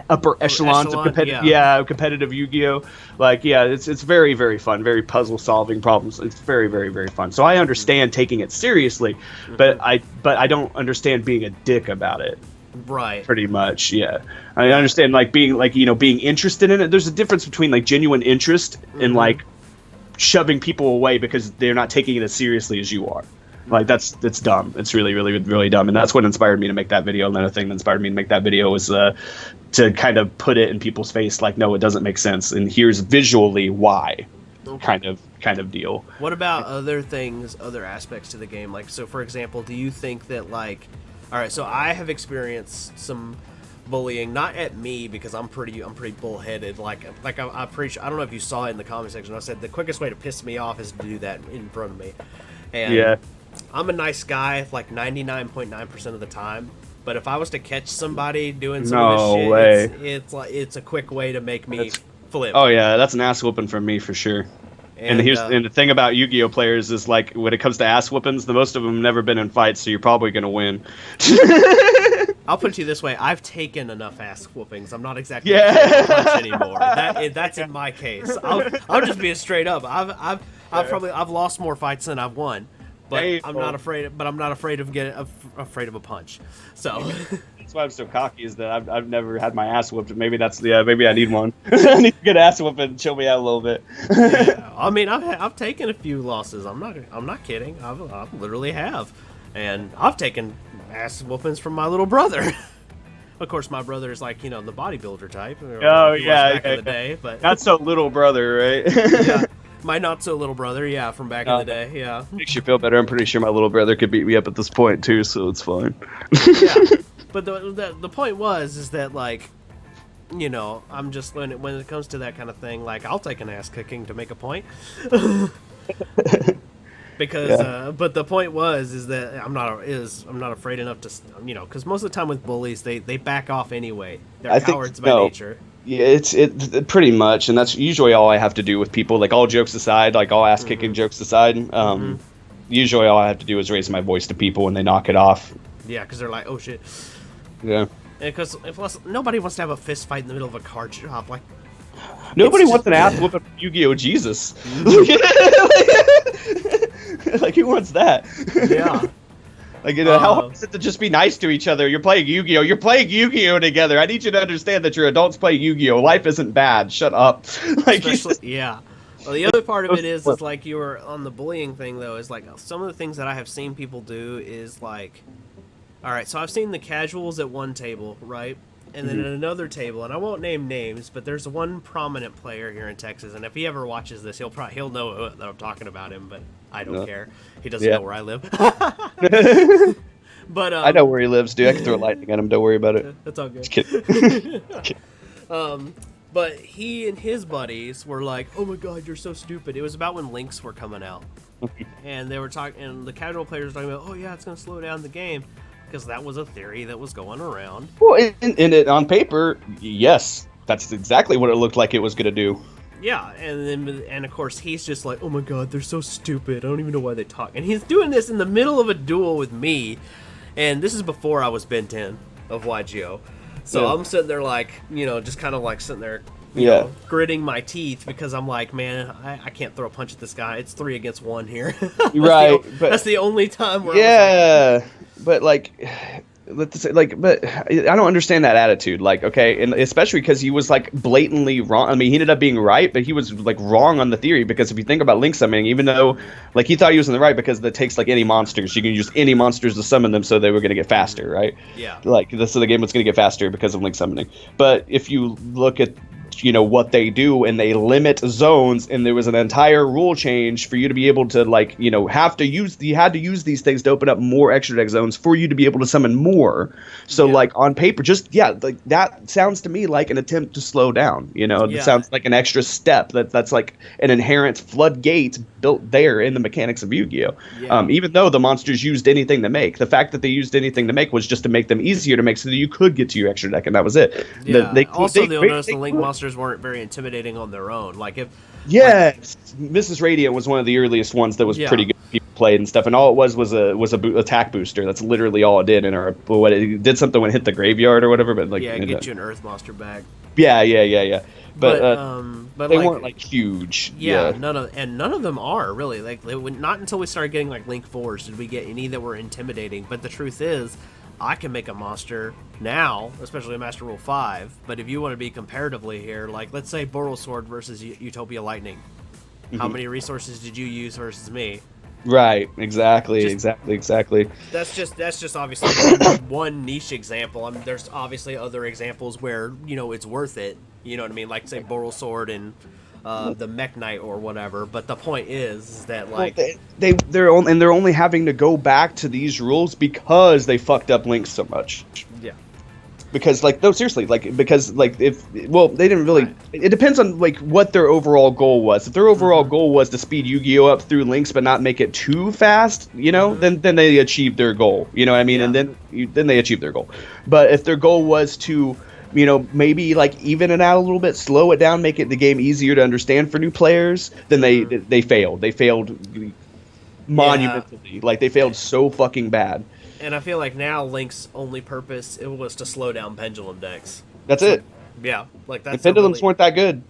Speaker 2: upper echelons of competitive, competitive Yu-Gi-Oh. Like, it's very, very fun, very puzzle solving problems. It's very, very, very fun. So I understand taking it seriously, but I don't understand being a dick about it.
Speaker 1: Right.
Speaker 2: Pretty much, yeah. I understand like being interested in it. There's a difference between like genuine interest and like shoving people away because they're not taking it as seriously as you are. Like that's dumb. It's really, really, really dumb. And that's what inspired me to make that video. Another thing that inspired me to make that video was to kind of put it in people's face like, no, it doesn't make sense, and here's visually why. Kind of deal.
Speaker 1: What about other things, other aspects to the game? Like, so for example, do you think that like, all right, so I have experienced some bullying, not at me because I'm pretty bullheaded. Like I preach. I don't know if you saw it in the comment section. I said the quickest way to piss me off is to do that in front of me. And I'm a nice guy like 99.9% of the time. But if I was to catch somebody doing some of this shit, it's a quick way to make me flip.
Speaker 2: Oh yeah, that's an ass whooping from me for sure. And the thing about Yu-Gi-Oh players is like when it comes to ass whoopings, the most of them have never been in fights, so you're probably gonna win.
Speaker 1: I'll put it to you this way: I've taken enough ass whoopings. I'm not exactly a punch anymore. That's in my case. I'm just being straight up. I've lost more fights than I've won, but I'm not afraid. But I'm not afraid of afraid of a punch. So.
Speaker 2: That's why I'm so cocky, is that I've never had my ass whooped. Maybe maybe I need one. I need a good ass whooping and chill me out a little bit.
Speaker 1: Yeah, I mean, I've taken a few losses. I'm not kidding. I literally have, and I've taken ass whoopings from my little brother. Of course, my brother is like the bodybuilder type. Back in the day, but
Speaker 2: not so little brother, right?
Speaker 1: Yeah. My not so little brother, from back in the day, yeah.
Speaker 2: Makes you feel better. I'm pretty sure my little brother could beat me up at this point too, so it's fine.
Speaker 1: Yeah. But the point is that like, I'm just when it comes to that kind of thing, like I'll take an ass kicking to make a point. Because but the point is that I'm not afraid enough to because most of the time with bullies they back off anyway. They're cowards by nature.
Speaker 2: Yeah, it's pretty much, and that's usually all I have to do with people. Like all jokes aside, like all ass kicking jokes aside, usually all I have to do is raise my voice to people and they knock it off.
Speaker 1: Yeah, because they're like, oh shit.
Speaker 2: Yeah.
Speaker 1: Because nobody wants to have a fist fight in the middle of a card shop. Like
Speaker 2: nobody wants an ass whooping from Yu-Gi-Oh Jesus. Like who wants that?
Speaker 1: Yeah.
Speaker 2: Like how hard is it to just be nice to each other? You're playing Yu-Gi-Oh. You're playing Yu-Gi-Oh together. I need you to understand that you're adults playing Yu-Gi-Oh. Life isn't bad. Shut up. Like
Speaker 1: yeah. Well, the other part of it is like you were on the bullying thing though. Is like some of the things that I have seen people do is like. All right, so I've seen the casuals at one table, right? And then at another table, and I won't name names, but there's one prominent player here in Texas, and if he ever watches this, he'll know that I'm talking about him, but I don't care. He doesn't know where I live. But
Speaker 2: I know where he lives, dude. I can throw lightning at him. Don't worry about it.
Speaker 1: That's all good.
Speaker 2: Just kidding.
Speaker 1: But he and his buddies were like, "Oh my God, you're so stupid." It was about when links were coming out, and they were talking, and the casual players were talking about, "Oh yeah, it's going to slow down the game," because that was a theory that was going around.
Speaker 2: Well, in it on paper, yes, that's exactly what it looked like it was going to do.
Speaker 1: Yeah, and of course he's just like, "Oh my God, they're so stupid. I don't even know why they talk." And he's doing this in the middle of a duel with me, and this is before I was Ben 10 of YGO. So I'm sitting there like, just kind of like sitting there, you know, gritting my teeth because I'm like, man, I can't throw a punch at this guy. It's 3 against 1 here.
Speaker 2: Right.
Speaker 1: That's the only time where
Speaker 2: but like, let's say, like, but I don't understand that attitude. Like, okay, and especially because he was like blatantly wrong. I mean, he ended up being right, but he was like wrong on the theory because if you think about link summoning, even though like he thought he was in the right because it takes like any monsters, you can use any monsters to summon them, so they were going to get faster, right?
Speaker 1: Yeah.
Speaker 2: Like so the game was going to get faster because of link summoning. But if you look at what they do, and they limit zones, and there was an entire rule change for you to be able to like you had to use these things to open up more extra deck zones for you to be able to summon more. So like on paper, like that sounds to me like an attempt to slow down. It sounds like an extra step that's like an inherent floodgate built there in the mechanics of Yu-Gi-Oh. Even though the monsters used anything to make, the fact that they used anything to make was just to make them easier to make so that you could get to your extra deck, and that was it.
Speaker 1: You'll notice the link monsters weren't very intimidating on their own.
Speaker 2: Mrs. Radiant was one of the earliest ones that was pretty good. People played and stuff, and all it was a attack booster. That's literally all it did. It did something when it hit the graveyard or whatever. But
Speaker 1: get you an Earth monster back.
Speaker 2: Yeah. But they
Speaker 1: like,
Speaker 2: weren't like huge.
Speaker 1: None of them are really not until we started getting like Link 4s did we get any that were intimidating. But the truth is, I can make a monster now, especially a Master Rule 5. But if you want to be comparatively here, like let's say Boral Sword versus Utopia Lightning, how many resources did you use versus me?
Speaker 2: Right. Exactly.
Speaker 1: That's just obviously one niche example. There's obviously other examples where it's worth it. You know what I mean? Like say Boral Sword and the Mech Knight or whatever. But the point is that like
Speaker 2: they're only having to go back to these rules because they fucked up Link so much.
Speaker 1: Yeah.
Speaker 2: Because like seriously, because they didn't really. Right. It depends on like what their overall goal was. If their overall goal was to speed Yu-Gi-Oh up through links but not make it too fast, then they achieved their goal. You know what I mean? Yeah. And then they achieved their goal. But if their goal was to maybe like even it out a little bit, slow it down, make the game easier to understand for new players, then they failed. They failed monumentally. Like they failed so fucking bad.
Speaker 1: And I feel like now Link's only purpose was to slow down pendulum decks.
Speaker 2: That's it.
Speaker 1: Yeah, like that's.
Speaker 2: The pendulums weren't that good.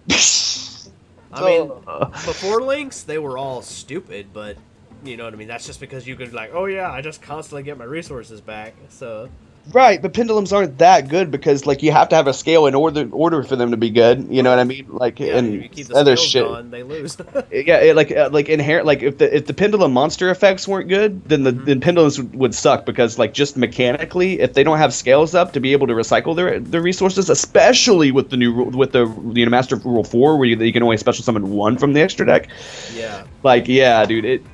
Speaker 1: I mean, before Links, they were all stupid, but you know what I mean. That's just because you could oh yeah, I just constantly get my resources back. So.
Speaker 2: Right, but pendulums aren't that good because like you have to have a scale in order for them to be good. You know what I mean? Like and
Speaker 1: if you keep the
Speaker 2: other
Speaker 1: scales
Speaker 2: shit.
Speaker 1: Going, they lose.
Speaker 2: like inherent. Like if the pendulum monster effects weren't good, then then pendulums would suck because like just mechanically, if they don't have scales up to be able to recycle their resources, especially with the new Master Rule 4 where you can only special summon 1 from the extra deck.
Speaker 1: Yeah.
Speaker 2: Like dude.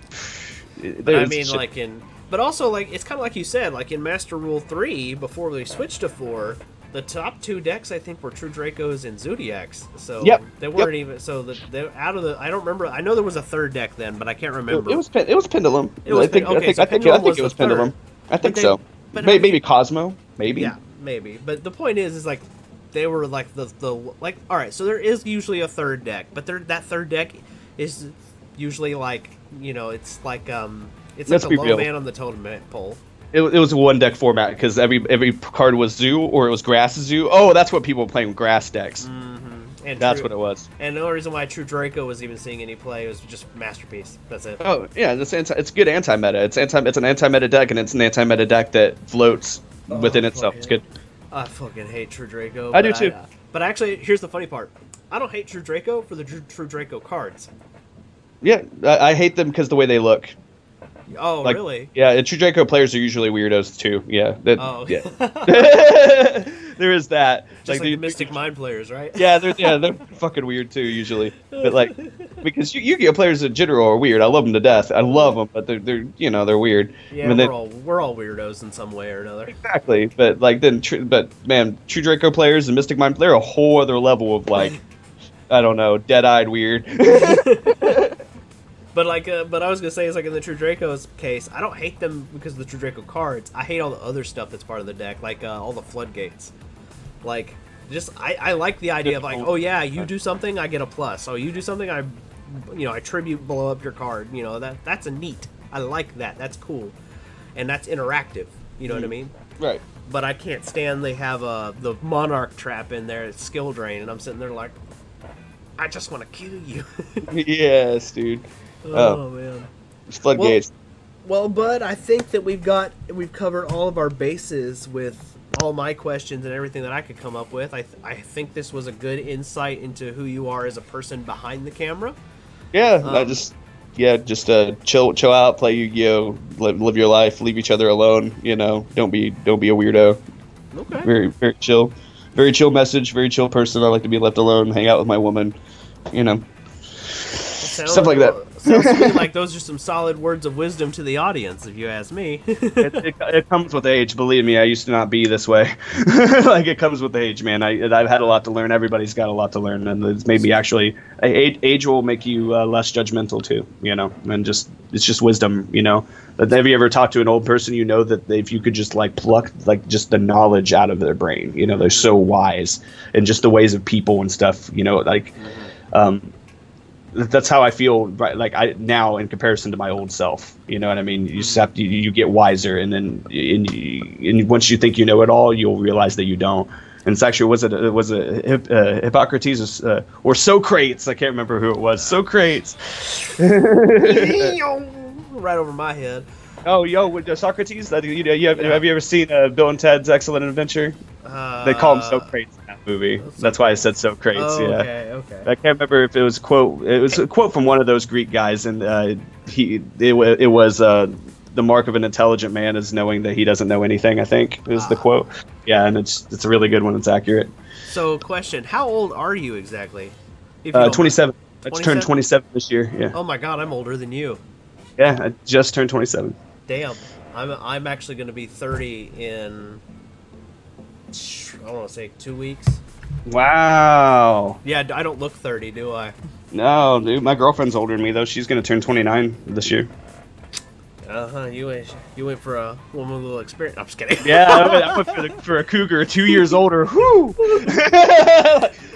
Speaker 1: But also, like, it's kind of like you said, like in Master Rule 3, before they switched to 4, the top 2 decks, I think, were True Dracos and Zodiacs. So they weren't even, so out of the, I don't remember, I know there was a third deck then, but I can't remember.
Speaker 2: It was Pendulum. I think it was Pendulum. I think so.
Speaker 1: But
Speaker 2: maybe Cosmo, maybe.
Speaker 1: Yeah, maybe. But the point is like, they were like like, alright, so there is usually a third deck, but that third deck is usually like, it's like, it's like the low man on the totem pole.
Speaker 2: It was a 1-deck format because every card was Zoo or it was Grass Zoo. Oh, that's what people were playing, grass decks.
Speaker 1: Mm-hmm. And
Speaker 2: that's what it was.
Speaker 1: And the only reason why True Draco was even seeing any play was just Masterpiece. That's it.
Speaker 2: Oh yeah, it's good anti-meta. It's an anti-meta deck, and it's an anti-meta deck that floats within itself. It's good.
Speaker 1: I fucking hate True Draco.
Speaker 2: I do too.
Speaker 1: But actually, here's the funny part. I don't hate True Draco for the True Draco cards.
Speaker 2: Yeah, I hate them because the way they look.
Speaker 1: Oh, really?
Speaker 2: Yeah, True Draco players are usually weirdos too. Yeah.
Speaker 1: Yeah.
Speaker 2: there is that.
Speaker 1: Just like the Mystic Mind players, right?
Speaker 2: Yeah, they're fucking weird too usually. But like, because Yu-Gi-Oh players in general are weird. I love them to death. I love them, but they're they're weird.
Speaker 1: Yeah,
Speaker 2: I mean,
Speaker 1: we're all weirdos in some way or another.
Speaker 2: exactly. But like but man, True Draco players and Mystic Mind, they're a whole other level of like, I don't know, dead-eyed weird.
Speaker 1: But but I was gonna say is like in the True Draco's case, I don't hate them because of the True Draco cards. I hate all the other stuff that's part of the deck, like all the floodgates. Like, just I like the idea of like, oh yeah, you do something, I get a plus. Oh, you do something, I tribute blow up your card. That's a neat. I like that. That's cool, and that's interactive. You know what I mean?
Speaker 2: Right.
Speaker 1: But I can't stand they have the Monarch trap in there, it's skill drain, and I'm sitting there like, I just want to kill you.
Speaker 2: Yes, dude.
Speaker 1: Oh man.
Speaker 2: Floodgates.
Speaker 1: Well, Bud, I think that we've covered all of our bases with all my questions and everything that I could come up with. I think this was a good insight into who you are as a person behind the camera.
Speaker 2: Yeah, just chill out, play Yu-Gi-Oh, live your life, leave each other alone. Don't be a weirdo.
Speaker 1: Okay.
Speaker 2: Very chill message. Very chill person. I like to be left alone, hang out with my woman. Stuff like that.
Speaker 1: Sounds to me like those are some solid words of wisdom to the audience, if you ask me.
Speaker 2: It comes with age. Believe me, I used to not be this way. Like, it comes with age, man. I've had a lot to learn. Everybody's got a lot to learn, and it's maybe actually age will make you less judgmental too. And it's just wisdom. But have you ever talked to an old person? That if you could just like pluck like just the knowledge out of their brain. They're so wise, and just the ways of people and stuff. That's how I feel, right? Like now in comparison to my old self, you know what I mean? You just have to, you get wiser, and then and once you think you know it all, you'll realize that you don't. And it's actually was it Hippocrates or Socrates? I can't remember who it was. Socrates.
Speaker 1: Right over my head.
Speaker 2: Oh, with Socrates. Have you ever seen Bill and Ted's Excellent Adventure? They call him Socrates in that movie. That's why I said Socrates.
Speaker 1: Oh,
Speaker 2: yeah.
Speaker 1: Okay.
Speaker 2: I can't remember if it was a quote. It was a quote from one of those Greek guys, and it was the mark of an intelligent man is knowing that he doesn't know anything. I think is the quote. Yeah, and it's a really good one. It's accurate.
Speaker 1: So, question: how old are you exactly?
Speaker 2: 27. I just turned 27 this year. Yeah.
Speaker 1: Oh my God, I'm older than you.
Speaker 2: Yeah, I just turned 27.
Speaker 1: Damn, I'm actually going to be 30 in, I don't want to say 2 weeks.
Speaker 2: Wow.
Speaker 1: Yeah, I don't look 30, do I?
Speaker 2: No, dude. My girlfriend's older than me though. She's gonna turn 29 this year.
Speaker 1: You went for a woman with a little experience. I'm just kidding.
Speaker 2: Yeah, I went for a cougar 2 years older. Whoo!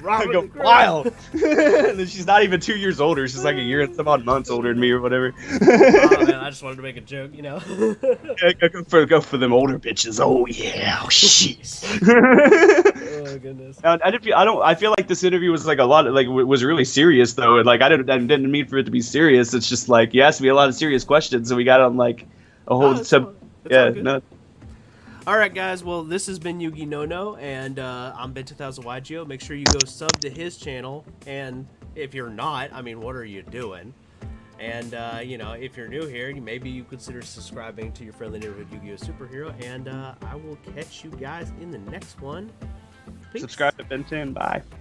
Speaker 2: I go wild. She's not even 2 years older. She's like a year and some odd months older than me or whatever.
Speaker 1: Oh man, I just wanted to make a joke,
Speaker 2: Go for them older bitches. Oh yeah. Oh shit.
Speaker 1: Oh goodness.
Speaker 2: I feel like this interview was like a lot of, like was really serious though. And like I didn't mean for it to be serious. It's just like you asked me a lot of serious questions, so we got on like a whole no.
Speaker 1: All right, guys. Well, this has been Yuginono, and I'm Ben 2000 yugioh. Make sure you go sub to his channel, and if you're not, I mean, what are you doing? And if you're new here, maybe you consider subscribing to your friendly neighborhood Yu-Gi-Oh superhero. And I will catch you guys in the next one. Peace.
Speaker 2: Subscribe to Ben 10. Bye.